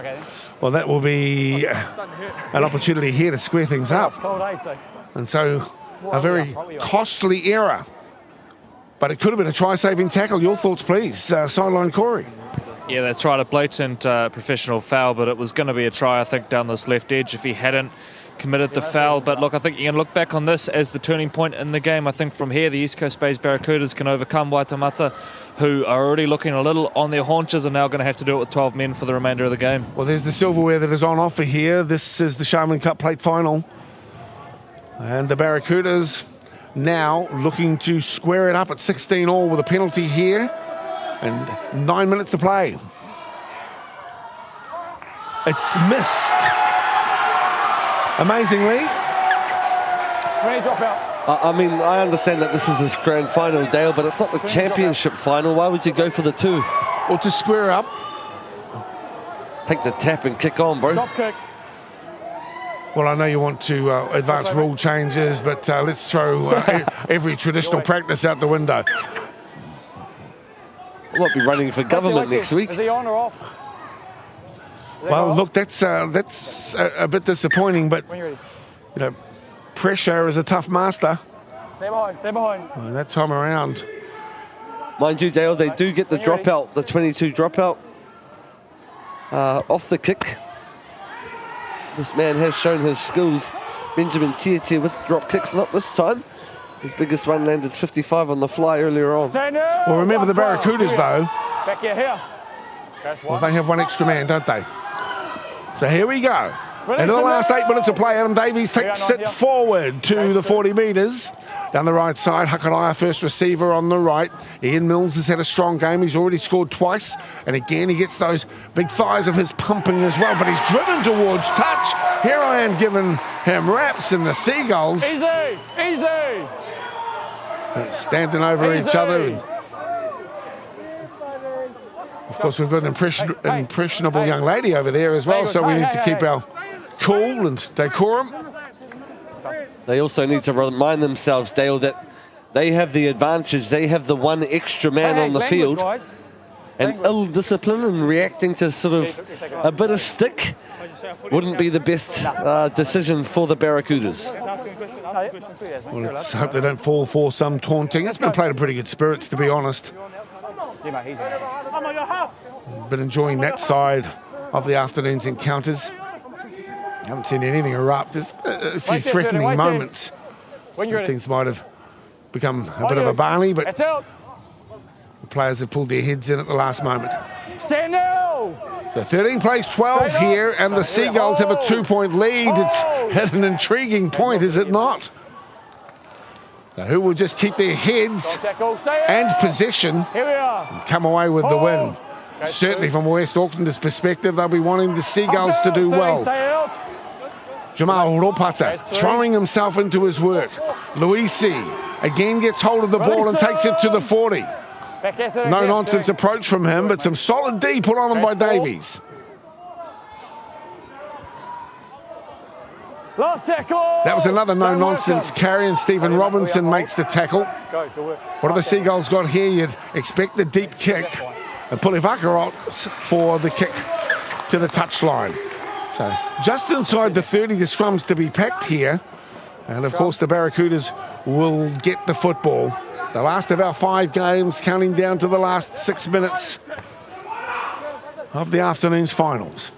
Well, that will be an opportunity here to square things up. And so a very costly error. But it could have been a try-saving tackle. Your thoughts, please. Sideline Corey. Yeah, that's right, a blatant professional foul, but it was going to be a try, I think, down this left edge if he hadn't committed the foul. But look, I think you can look back on this as the turning point in the game. I think from here, the East Coast Bay's Barracudas can overcome Waitemata, who are already looking a little on their haunches and now going to have to do it with 12 men for the remainder of the game. Well, there's the silverware that is on offer here. This is the Sharman Cup Plate final. And the Barracudas now looking to square it up at 16-all with a penalty here. And 9 minutes to play. It's missed. Amazingly. I mean, I understand that this is the grand final, Dale, but it's not the championship final. Why would you go for the two? Or to square up. Take the tap and kick on, bro. Well, I know you want to advance rule changes, but let's throw every traditional practice out the window. I won't be running for government next week. Is he on or off? Well, look, that's a bit disappointing, but you know, pressure is a tough master. Stay behind. And that time around. Mind you, Dale, they do get the dropout, the 22 dropout off the kick. This man has shown his skills. Benjamin Tiete with drop kicks, not this time. His biggest one landed 55 on the fly earlier on. Well, remember the Barracudas, though. Back here. Well, they have one extra man, don't they? So here we go. Into the last 8 minutes of play, Adam Davies takes it forward to the 40 metres. Down the right side, Hakaraya first receiver on the right. Ian Mills has had a strong game. He's already scored twice. And again, he gets those big thighs of his pumping as well. But he's driven towards touch. Here I am giving him raps, and the Seagulls Easy. standing over each other. And of course, we've got an impressionable young lady over there as well, so we need to keep our cool and decorum. They also need to remind themselves, Dale, that they have the advantage. They have the one extra man on the field. And ill discipline and reacting to sort of a bit of stick wouldn't be the best decision for the Barracudas. Well, let's hope they don't fall for some taunting. It's been played in pretty good spirits, to be honest. Been enjoying that side of the afternoon's encounters. Haven't seen anything erupt. There's a few threatening moments. Things might have become a bit of a barney, but the players have pulled their heads in at the last moment. So 13 plays 12 here, and the Seagulls have a 2-point lead. It's at an intriguing point, is it not? Now, who will just keep their heads and possession and come away with the win? Certainly from West Auckland's perspective, they'll be wanting the Seagulls to do well. Jamal Ropata throwing himself into his work. Luisi again gets hold of the ball and takes it to the 40. No nonsense approach from him, but some solid D put on him by Davies. That was another no-nonsense carry, and Stephen Robinson makes the tackle. What have the Seagulls got here? You'd expect the deep kick, and Pulivakarot for the kick to the touchline. So just inside the 30, the scrums to be packed here. And of course the Barracudas will get the football The last of our 5 games, counting down to the last 6 minutes of the afternoon's finals.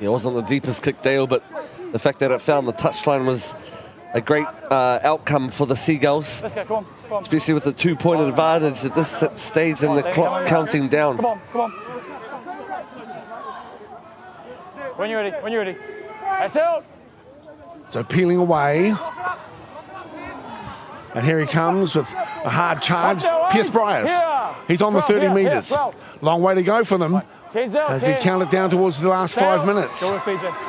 It wasn't the deepest kick, Dale, but the fact that it found the touchline was a great outcome for the Seagulls. Let's go, come on. Especially with the 2-point advantage at this stage in the clock counting down. Come on. When you're ready. That's out. So peeling away. And here he comes with a hard charge. Pierce Bryars. He's on the 30 metres. Long way to go for them as we count it down towards the last 5 minutes.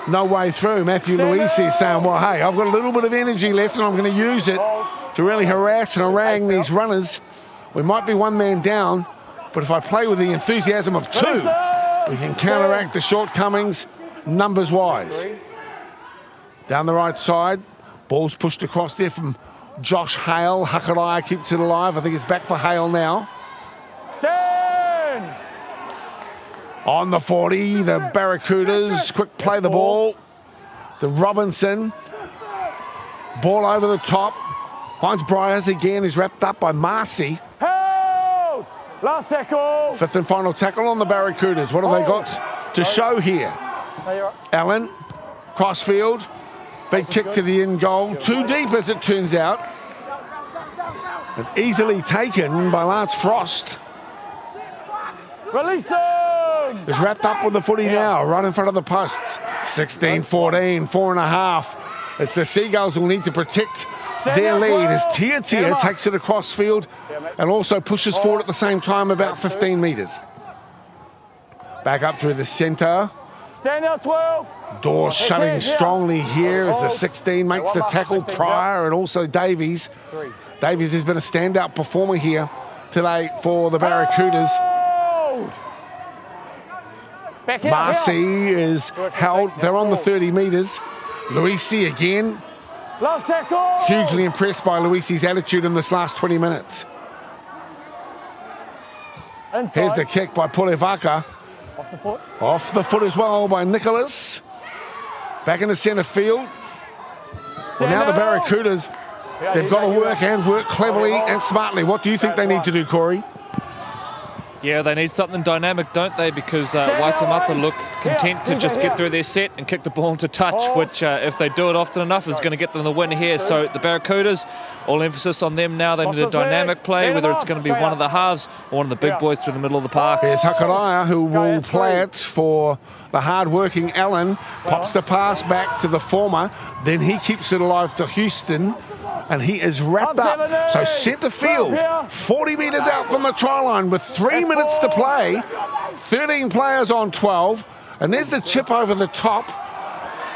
No way through. Matthew Luisi saying, well, hey, I've got a little bit of energy left and I'm going to use it to really harass and harangue these runners. We might be 1 man down, but if I play with the enthusiasm of 2, we can counteract the shortcomings numbers-wise. Down the right side, ball's pushed across there from Josh Hale. Hakaraya keeps it alive. I think it's back for Hale now. Stand! On the 40, the Barracudas quick play the ball. The Robinson. Ball over the top. Finds Bryars again. He's wrapped up by Marcy. Help! Last tackle. 5th and final tackle on the Barracudas. What have they got to show here? Allen, crossfield. Big kick to the end goal. Too deep as it turns out. And easily taken by Lance Frost. Release him! Is wrapped up with the footy now, right in front of the posts. 16-14, 4.5. It's the Seagulls who will need to protect their lead as Tia takes it across field and also pushes forward at the same time about 15 metres. Back up through the centre. Stand out 12. Door shutting strongly here as the 16 makes the tackle. Pryor and also Davies. Davies has been a standout performer here today for the Barracudas. Marcy is held. They're on the 30 metres. Luisi again. Last tackle. Hugely impressed by Luisi's attitude in this last 20 minutes. Here's the kick by Pulevaka. Off the foot. Off the foot as well by Nicholas. Back in the centre field. Well, now the Barracudas, they've got to work cleverly and smartly. What do you think they need to do, Corey? Yeah, they need something dynamic, don't they? Because Waitemata look content to just get through their set and kick the ball into touch, which if they do it often enough is going to get them the win here. So the Barracudas, all emphasis on them now. They need a dynamic play, whether it's going to be one of the halves or one of the big boys through the middle of the park. Here's Hakaraya, who will play it for the hard-working Allen. Pops the pass back to the former. Then he keeps it alive to Houston. And he is wrapped up. So centre field, 40 metres out from the try line with 3 minutes to play. 13 players on 12. And there's the chip over the top.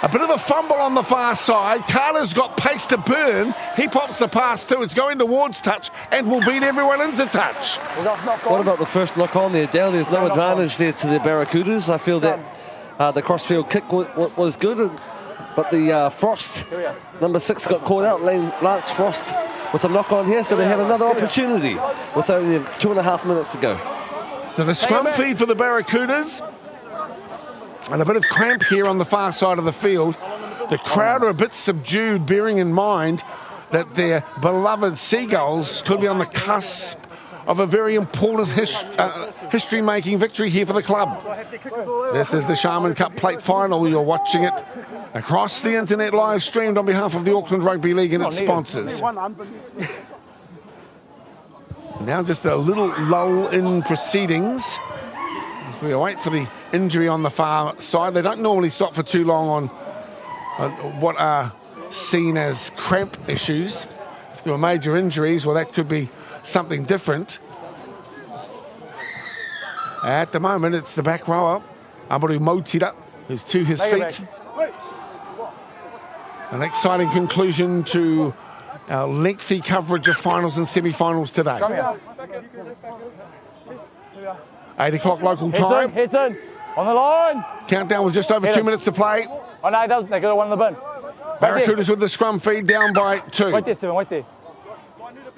A bit of a fumble on the far side. Carter's got pace to burn. He pops the pass too. It's going towards touch and will beat everyone into touch. What about the first knock on there, Dale? There's no advantage there to the Barracudas. I feel that the crossfield kick was good. But the Frost, number 6, got caught out. Lance Frost with a knock on here, so they have another opportunity with only 2.5 minutes to go. So the scrum feed for the Barracudas. And a bit of cramp here on the far side of the field. The crowd are a bit subdued, bearing in mind that their beloved Seagulls could be on the cusp of a very important history-making victory here for the club. This is the Sharman Cup Plate final. You're watching it across the internet, live streamed on behalf of the Auckland Rugby League and its sponsors. Now just a little lull in proceedings as we await for the injury on the far side. They don't normally stop for too long on what are seen as cramp issues. If there were major injuries, well, that could be something different. At the moment, it's the back rower, Amaru Motira, who's to his feet. An exciting conclusion to our lengthy coverage of finals and semi-finals today. 8 o'clock local time. Heads in, on the line. Countdown with just over 2 minutes to play. Oh no, it doesn't. They got one in the bin. Barracudas with the scrum feed down by 2. Wait there, Stephen, wait there.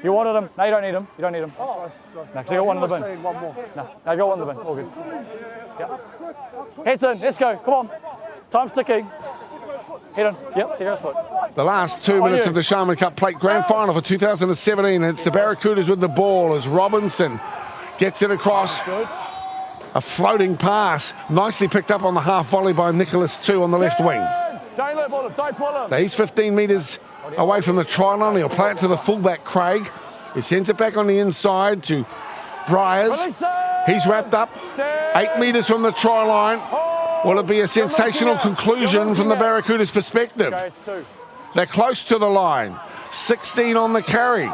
You wanted them. No, you don't need them. You don't need them. No, because you got one in the bin. No, you got one in the bin. All good. Yeah. Heads in. Let's go. Come on. Time's ticking. Head on. Yep, serious foot. The last 2 minutes of the Sharman Cup Plate Grand Final for 2017. It's the Barracudas with the ball as Robinson gets it across. A floating pass, nicely picked up on the half volley by Nicholas 2 on the left wing. Don't pull him, don't pull him. So he's 15 metres away from the try line. He'll play it to the fullback, Craig. He sends it back on the inside to Briers. He's wrapped up 8 metres from the try line. Will it be a sensational conclusion from the Barracudas' perspective? They're close to the line. 16 on the carry.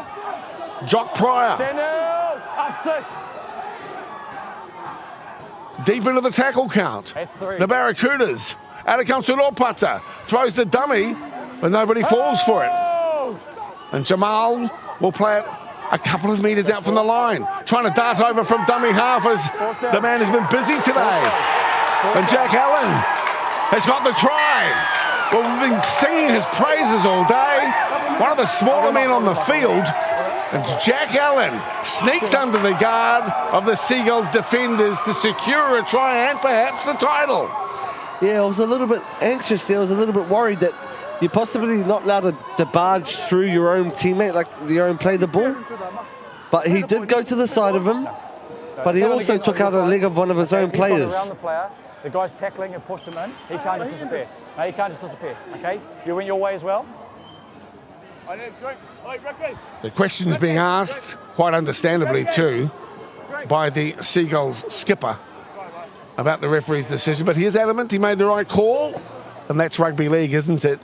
Jock Pryor. Up 6. Deep into the tackle count. The Barracudas. Out it comes to Waitemata. Throws the dummy, but nobody falls for it. And Jamal will play it a couple of metres out from the line. Trying to dart over from dummy half as the man has been busy today. And Jack Allen has got the try. Well, we've been singing his praises all day. One of the smaller men on the field. And Jack Allen sneaks under the guard of the Seagulls defenders to secure a try and perhaps the title. Yeah, I was a little bit anxious there. I was a little bit worried that you're possibly not allowed to barge through your own teammate, like your own play the ball. But he did go to the side of him, but he also took out a leg of one of his own players. The guy's tackling and pushed him in. He can't just disappear. No, he can't just disappear. Okay? You went your way as well. The question's being asked, quite understandably too, by the Seagulls skipper about the referee's decision. But he is adamant he made the right call. And that's rugby league, isn't it?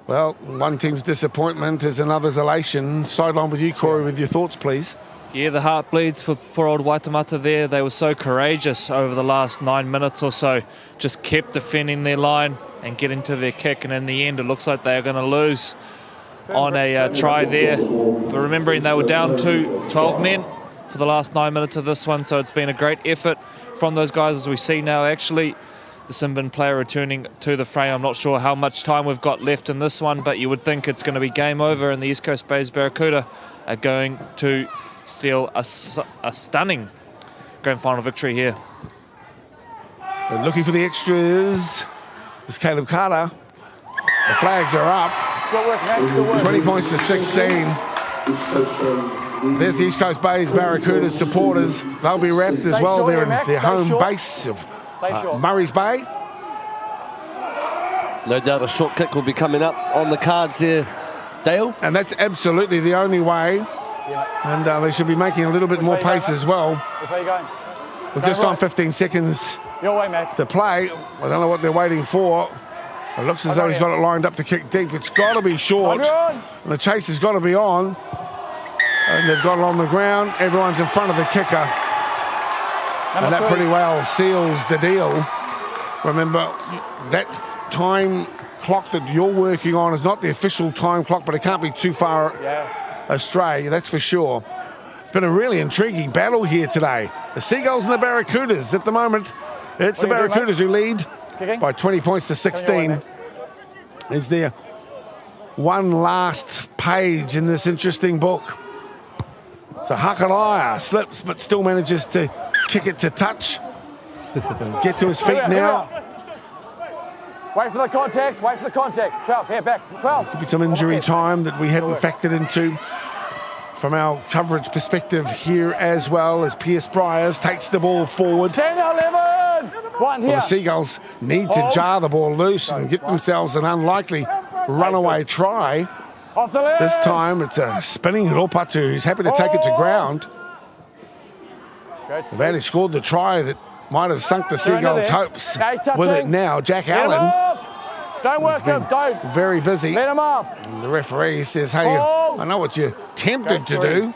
Well, one team's disappointment is another's elation. Sideline with you, Corey, with your thoughts, please. Yeah, the heart bleeds for poor old Waitemata there. They were so courageous over the last 9 minutes or so. Just kept defending their line and getting to their kick. And in the end, it looks like they are going to lose on a try there. But remembering they were down to 12 men for the last 9 minutes of this one. So it's been a great effort from those guys, as we see now actually the Simbin player returning to the frame. I'm not sure how much time we've got left in this one, but you would think it's going to be game over, and the East Coast Bays Barracuda are going to steal a stunning grand final victory here. They're looking for the extras. It's Caleb Carter. The flags are up. Good work, Max. Good work. 20 points to 16. There's the East Coast Bays Barracuda supporters. They'll be wrapped as well. They're in their home base of Murray's Bay. No doubt a short kick will be coming up on the cards there, Dale. And that's absolutely the only way. And they should be making a little bit more pace as well. Which way are you going? We're just on 15 seconds Your way, Max. to play. I don't know what they're waiting for. It looks as though he's got it lined up to kick deep. It's got to be short. And the chase has got to be on. And they've got it on the ground. Everyone's in front of the kicker. And that pretty well seals the deal. Remember, that time clock that you're working on is not the official time clock, but it can't be too far astray, that's for sure. It's been a really intriguing battle here today. The Seagulls and the Barracudas at the moment. It's the Barracudas who lead by 20 points to 16. Is there one last page in this interesting book? So Hakaraya slips but still manages to kick it to touch. Get to his feet now. Wait for the contact, wait for the contact. 12, here, back, 12. Could be some injury time that we hadn't factored into from our coverage perspective here as well, as Pierce Briers takes the ball forward. 10, 11, 1 here. Well, the Seagulls need to jar the ball loose and get themselves an unlikely runaway try. Off the left. This time it's a spinning Ropatu who's happy to take it to ground. They've only scored the try that might have sunk the Seagulls' hopes with it now. Jack Allen. Don't work him, don't. Very busy. Let him up. And the referee says, hey, I know what you're tempted to do,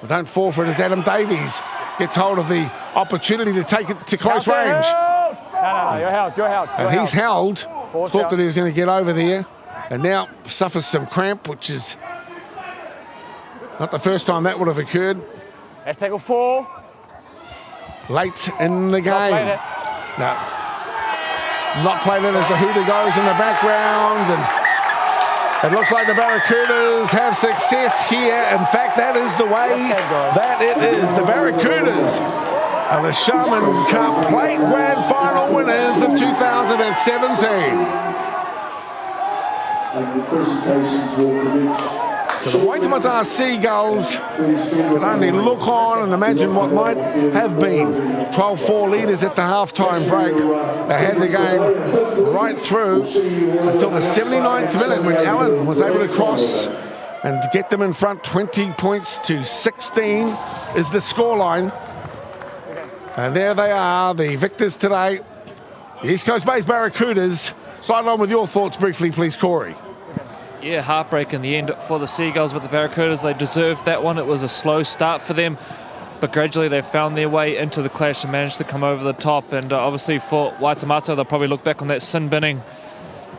but don't fall for it, as Adam Davies gets hold of the opportunity to take it to close range. No, you're held, you're held. And he's held. Thought that he was going to get over there, and now suffers some cramp, which is not the first time that would have occurred. Let's tackle 4. Late in the game. No. Not played it as the hooter goes in the background, and it looks like the Barracudas have success here. In fact, that is the way that it is. The Barracudas are the Sharman Cup Plate Grand Final winners of 2017. and the presentations will commence. So the Waitemata Seagulls can only look on and imagine what might have been. 12-4 leaders at the half-time break. They had the game right through until the 79th minute when Allen was able to cross and get them in front. 20 points to 16 is the scoreline. And there they are, the victors today. The East Coast Bay's Barracudas. Sideline with your thoughts briefly, please, Corey. Yeah, heartbreak in the end for the Seagulls, but the Barracudas, they deserved that one. It was a slow start for them, but gradually they found their way into the clash and managed to come over the top. And obviously for Waitemata, they'll probably look back on that sin binning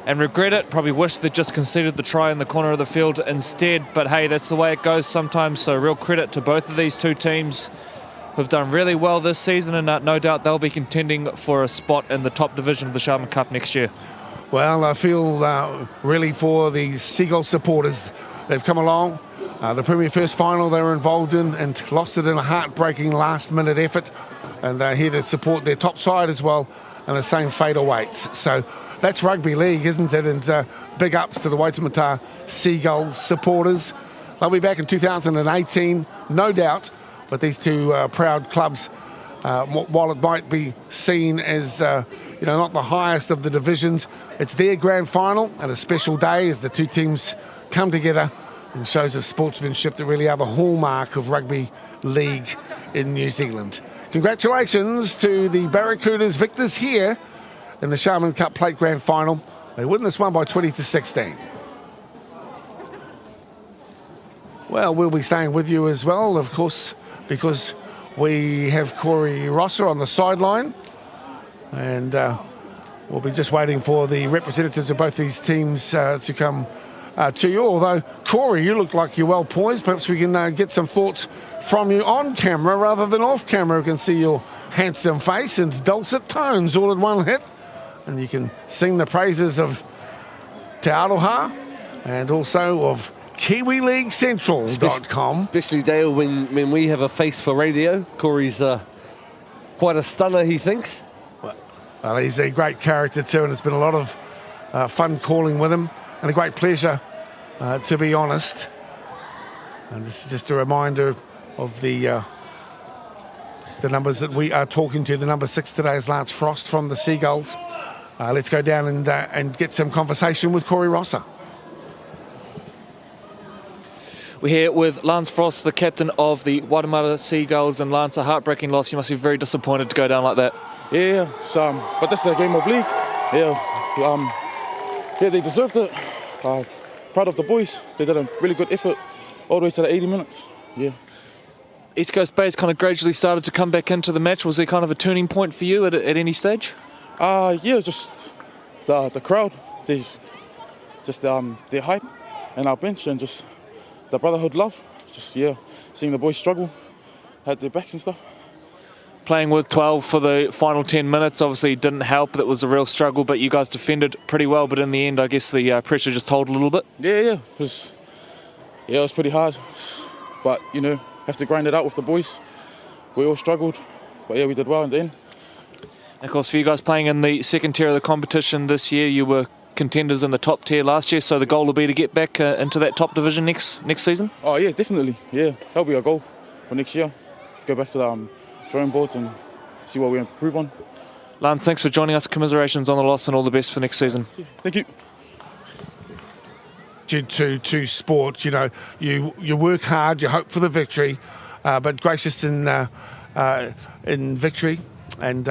and regret it. Probably wish they'd just conceded the try in the corner of the field instead. But hey, that's the way it goes sometimes. So real credit to both of these two teams who've done really well this season, and no doubt they'll be contending for a spot in the top division of the Sharman Cup next year. Well, I feel really for the Seagull supporters. They've come along. The Premier First final they were involved in and lost it in a heartbreaking last-minute effort. And they're here to support their top side as well, and the same fate awaits. So that's rugby league, isn't it? And big ups to the Waitemata Seagulls supporters. They'll be back in 2018, no doubt. But these two proud clubs, while it might be seen as not the highest of the divisions, it's their grand final and a special day as the two teams come together and shows of sportsmanship that really are the hallmark of rugby league in New Zealand. Congratulations to the Barracudas victors here in the Sharman Cup Plate Grand Final. They win this one by 20-16. Well, we'll be staying with you as well, of course, because we have Corey Rosser on the sideline, and we'll be just waiting for the representatives of both these teams to come to you. Although, Corey, you look like you're well poised. Perhaps we can get some thoughts from you on camera rather than off camera. We can see your handsome face and dulcet tones all in one hit, and you can sing the praises of Te Aroha and also of KiwiLeagueCentral.com. Especially, Dale, when we have a face for radio. Corey's quite a stunner, he thinks. Well, he's a great character too, and it's been a lot of fun calling with him, and a great pleasure, to be honest. And this is just a reminder of the numbers that we are talking to. The number 6 today is Lance Frost from the Seagulls. Let's go down and get some conversation with Corey Rosser. We're here with Lance Frost, the captain of the Waitemata Seagulls. And Lance, a heartbreaking loss. You must be very disappointed to go down like that. Yeah, but that's the game of league. Yeah, they deserved it. Proud of the boys. They did a really good effort all the way to the 80 minutes. Yeah. East Coast Bay's kind of gradually started to come back into the match. Was there kind of a turning point for you at any stage? Yeah, just the crowd. Just their hype and our bench and just the brotherhood love. Just, seeing the boys struggle, had their backs and stuff. Playing with 12 for the final 10 minutes obviously didn't help. That was a real struggle, but you guys defended pretty well. But in the end, I guess the pressure just told a little bit. Yeah. It was pretty hard. But, have to grind it out with the boys. We all struggled, but we did well in the end. And of course, for you guys playing in the second tier of the competition this year, you were contenders in the top tier last year, so the goal will be to get back into that top division next season? Oh yeah, definitely. Yeah, that'll be our goal for next year. Go back to the drawing boards and see what we improve on. Lance, thanks for joining us. Commiserations on the loss and all the best for next season. Thank you. To sport, you work hard, you hope for the victory, but gracious in victory, and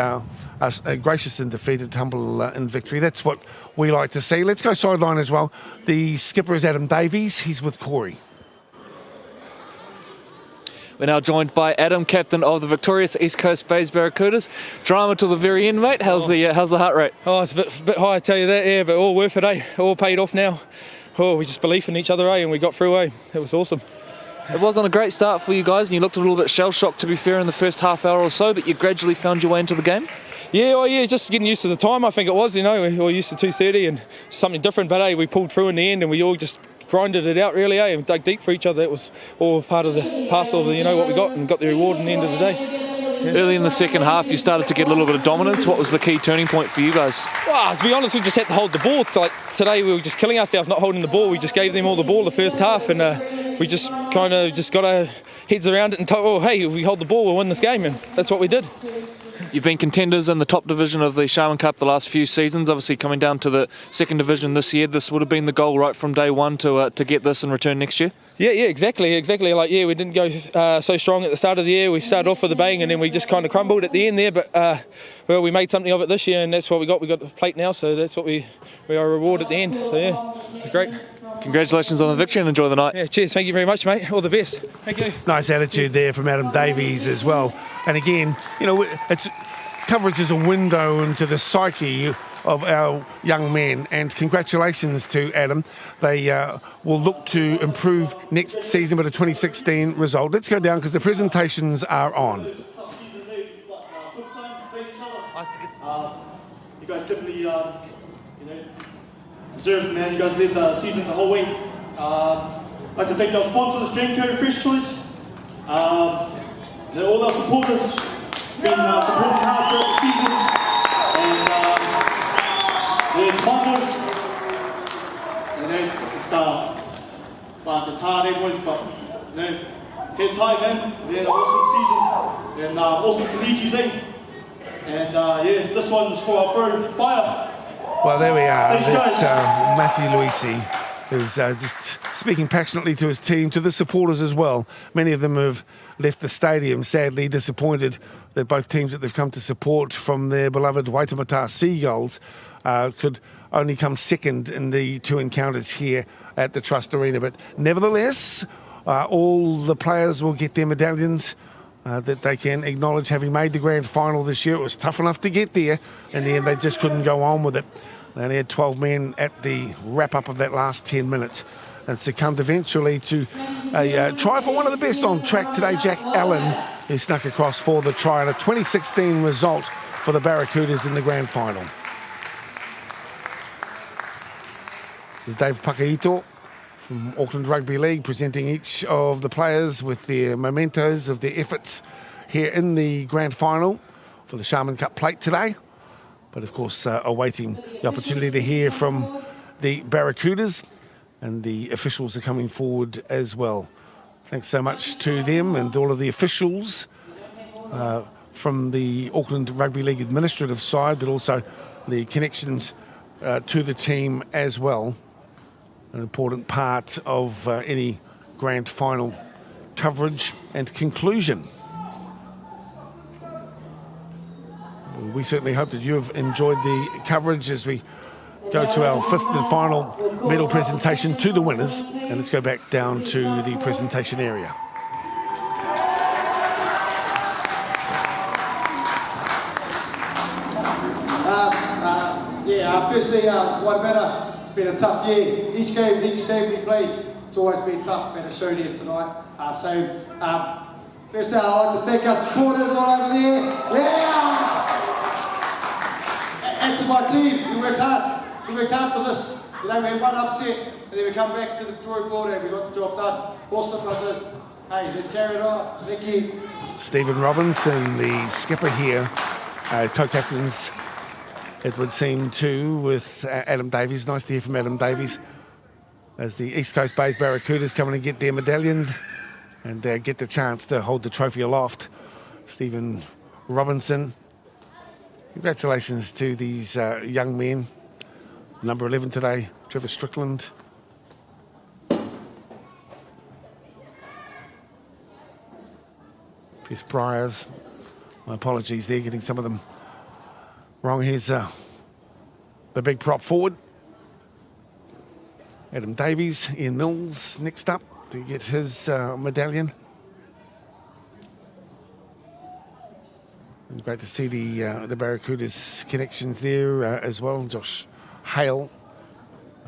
gracious in defeat and humble in victory. That's what we like to see. Let's go sideline as well. The skipper is Adam Davies. He's with Corey. We're now joined by Adam, captain of the victorious East Coast Bay's Barracudas. Drama till the very end, mate. How's the heart rate? Oh, it's a bit high, I tell you that, yeah, but all worth it, eh? All paid off now. Oh, we just believe in each other, eh? And we got through, eh? It was awesome. It wasn't a great start for you guys, and you looked a little bit shell-shocked, to be fair, in the first half hour or so, but you gradually found your way into the game? Yeah, just getting used to the time, I think it was, we were used to 2:30 and something different, but, we pulled through in the end and we all just grinded it out, really, and dug deep for each other. It was all part of the parcel of, what we got and got the reward in the end of the day. Early in the second half, you started to get a little bit of dominance. What was the key turning point for you guys? Well, to be honest, we just had to hold the ball. Like today, we were just killing ourselves not holding the ball. We just gave them all the ball the first half, and we just kind of just got our heads around it and thought, oh, hey, if we hold the ball, we'll win this game, and that's what we did. You've been contenders in the top division of the Sharman Cup the last few seasons, obviously coming down to the second division this year. This would have been the goal right from day one to get this in return next year? Yeah, exactly. Like, we didn't go so strong at the start of the year. We started off with a bang, and then we just kind of crumbled at the end there. But, well, we made something of it this year, and that's what we got. We got the plate now, so that's what we are rewarded at the end. So, yeah, it's great. Congratulations on the victory and enjoy the night. Yeah, cheers. Thank you very much, mate. All the best. Thank you. Nice attitude there from Adam Davies as well. And again, coverage is a window into the psyche of our young men, and congratulations to Adam. They will look to improve next season with a 2016 result. Let's go down because the presentations are on. You guys definitely, deserved it, man. You guys led the season the whole week. I'd like to thank our sponsors, Genco, Fresh Choice, all our supporters been supporting hard throughout the season, and partners. It's hard, boys, but heads high, man. We had an awesome season, and awesome to lead you, Zane. And this one's for our bro, Bayer. Well, there we are. Thanks, That's guys. Matthew Luisi, who's just speaking passionately to his team, to the supporters as well. Many of them have left the stadium, sadly disappointed that both teams that they've come to support from their beloved Waitemata Seagulls could only come second in the two encounters here at the Trust Arena. But nevertheless, all the players will get their medallions that they can acknowledge having made the grand final this year. It was tough enough to get there. In the end, they just couldn't go on with it. They only had 12 men at the wrap-up of that last 10 minutes and succumbed eventually to a try for one of the best on track today, Jack Allen, who snuck across for the try, and a 2016 result for the Barracudas in the grand final. Dave Pakaito from Auckland Rugby League presenting each of the players with their mementos of their efforts here in the grand final for the Sharman Cup Plate today. But of course, awaiting the opportunity to hear from the Barracudas, and the officials are coming forward as well. Thanks so much to them and all of the officials from the Auckland Rugby League administrative side, but also the connections to the team as well. An important part of any grand final coverage and conclusion. We certainly hope that you have enjoyed the coverage as we go to our fifth and final medal presentation to the winners. And let's go back down to the presentation area. Firstly, Waitemata, it's been a tough year. Each game we play, it's always been tough, and it showed here tonight. First I'd like to thank our supporters all over there. Yeah! And to my team, we worked hard. We worked hard for this. We had one upset, and then we come back to the drawing board and we got the job done. Awesome like this. Hey, let's carry it on. Thank you. Stephen Robinson, the skipper here, co-captains, it would seem too, with Adam Davies. Nice to hear from Adam Davies as the East Coast based Barracudas come and get their medallion and get the chance to hold the trophy aloft. Stephen Robinson, congratulations to these young men. Number 11 today, Trevor Strickland. Piers Bryars, my apologies there, getting some of them wrong. Here's the big prop forward. Adam Davies, Ian Mills next up to get his medallion. And great to see the Barracudas connections there as well. Josh Hale,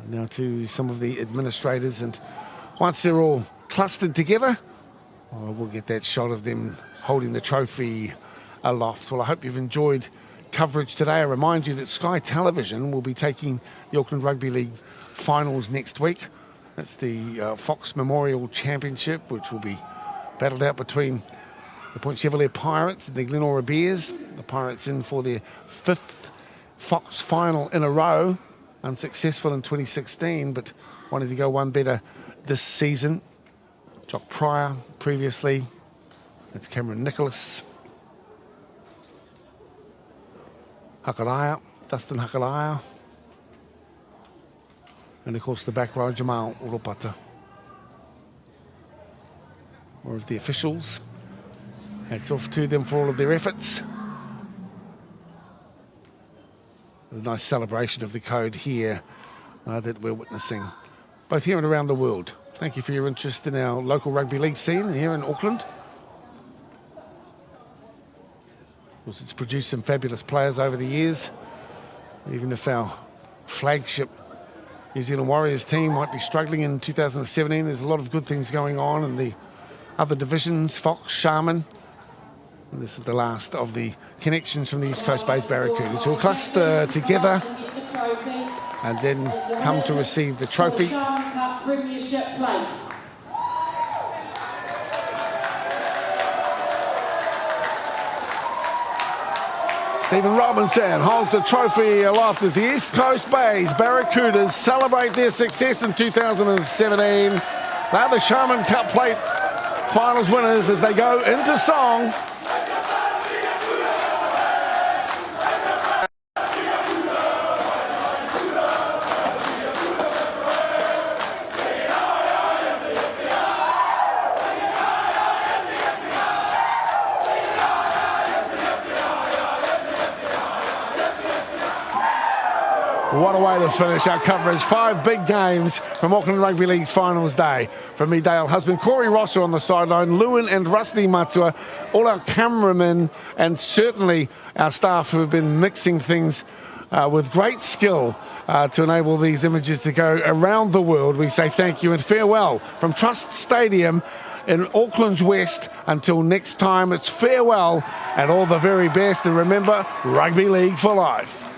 now to some of the administrators, and once they're all clustered together, we'll get that shot of them holding the trophy aloft. Well, I hope you've enjoyed coverage today. I remind you that Sky Television will be taking the Auckland Rugby League finals next week. That's the Fox Memorial Championship, which will be battled out between the Point Chevalier Pirates and the Glenora Bears. The Pirates in for their 5th Fox final in a row. Unsuccessful in 2016, but wanted to go one better this season. Jock Pryor previously. That's Cameron Nicholas. Hakaraya, Dustin Hakaraya. And of course the back row, Jamal Uropata. More of the officials. Hats off to them for all of their efforts. A nice celebration of the code here that we're witnessing, both here and around the world. Thank you for your interest in our local rugby league scene here in Auckland. Of course, it's produced some fabulous players over the years. Even if our flagship New Zealand Warriors team might be struggling in 2017, there's a lot of good things going on in the other divisions, Fox, Sharman. And this is the last of the connections from the East Coast Bays Barracudas, who will cluster together and then come to receive the trophy. Sharman Cup Premiership Plate. Stephen Robinson holds the trophy aloft as the East Coast Bays Barracudas celebrate their success in 2017. They're the Sharman Cup Plate finals winners as they go into song. What a way to finish our coverage. 5 big games from Auckland Rugby League's finals day. From me, Dale Husband, Corey Rosser on the sideline, Lewin and Rusty Matua, all our cameramen, and certainly our staff who have been mixing things with great skill to enable these images to go around the world. We say thank you and farewell from Trust Stadium in Auckland's West. Until next time, it's farewell and all the very best. And remember, Rugby League for life.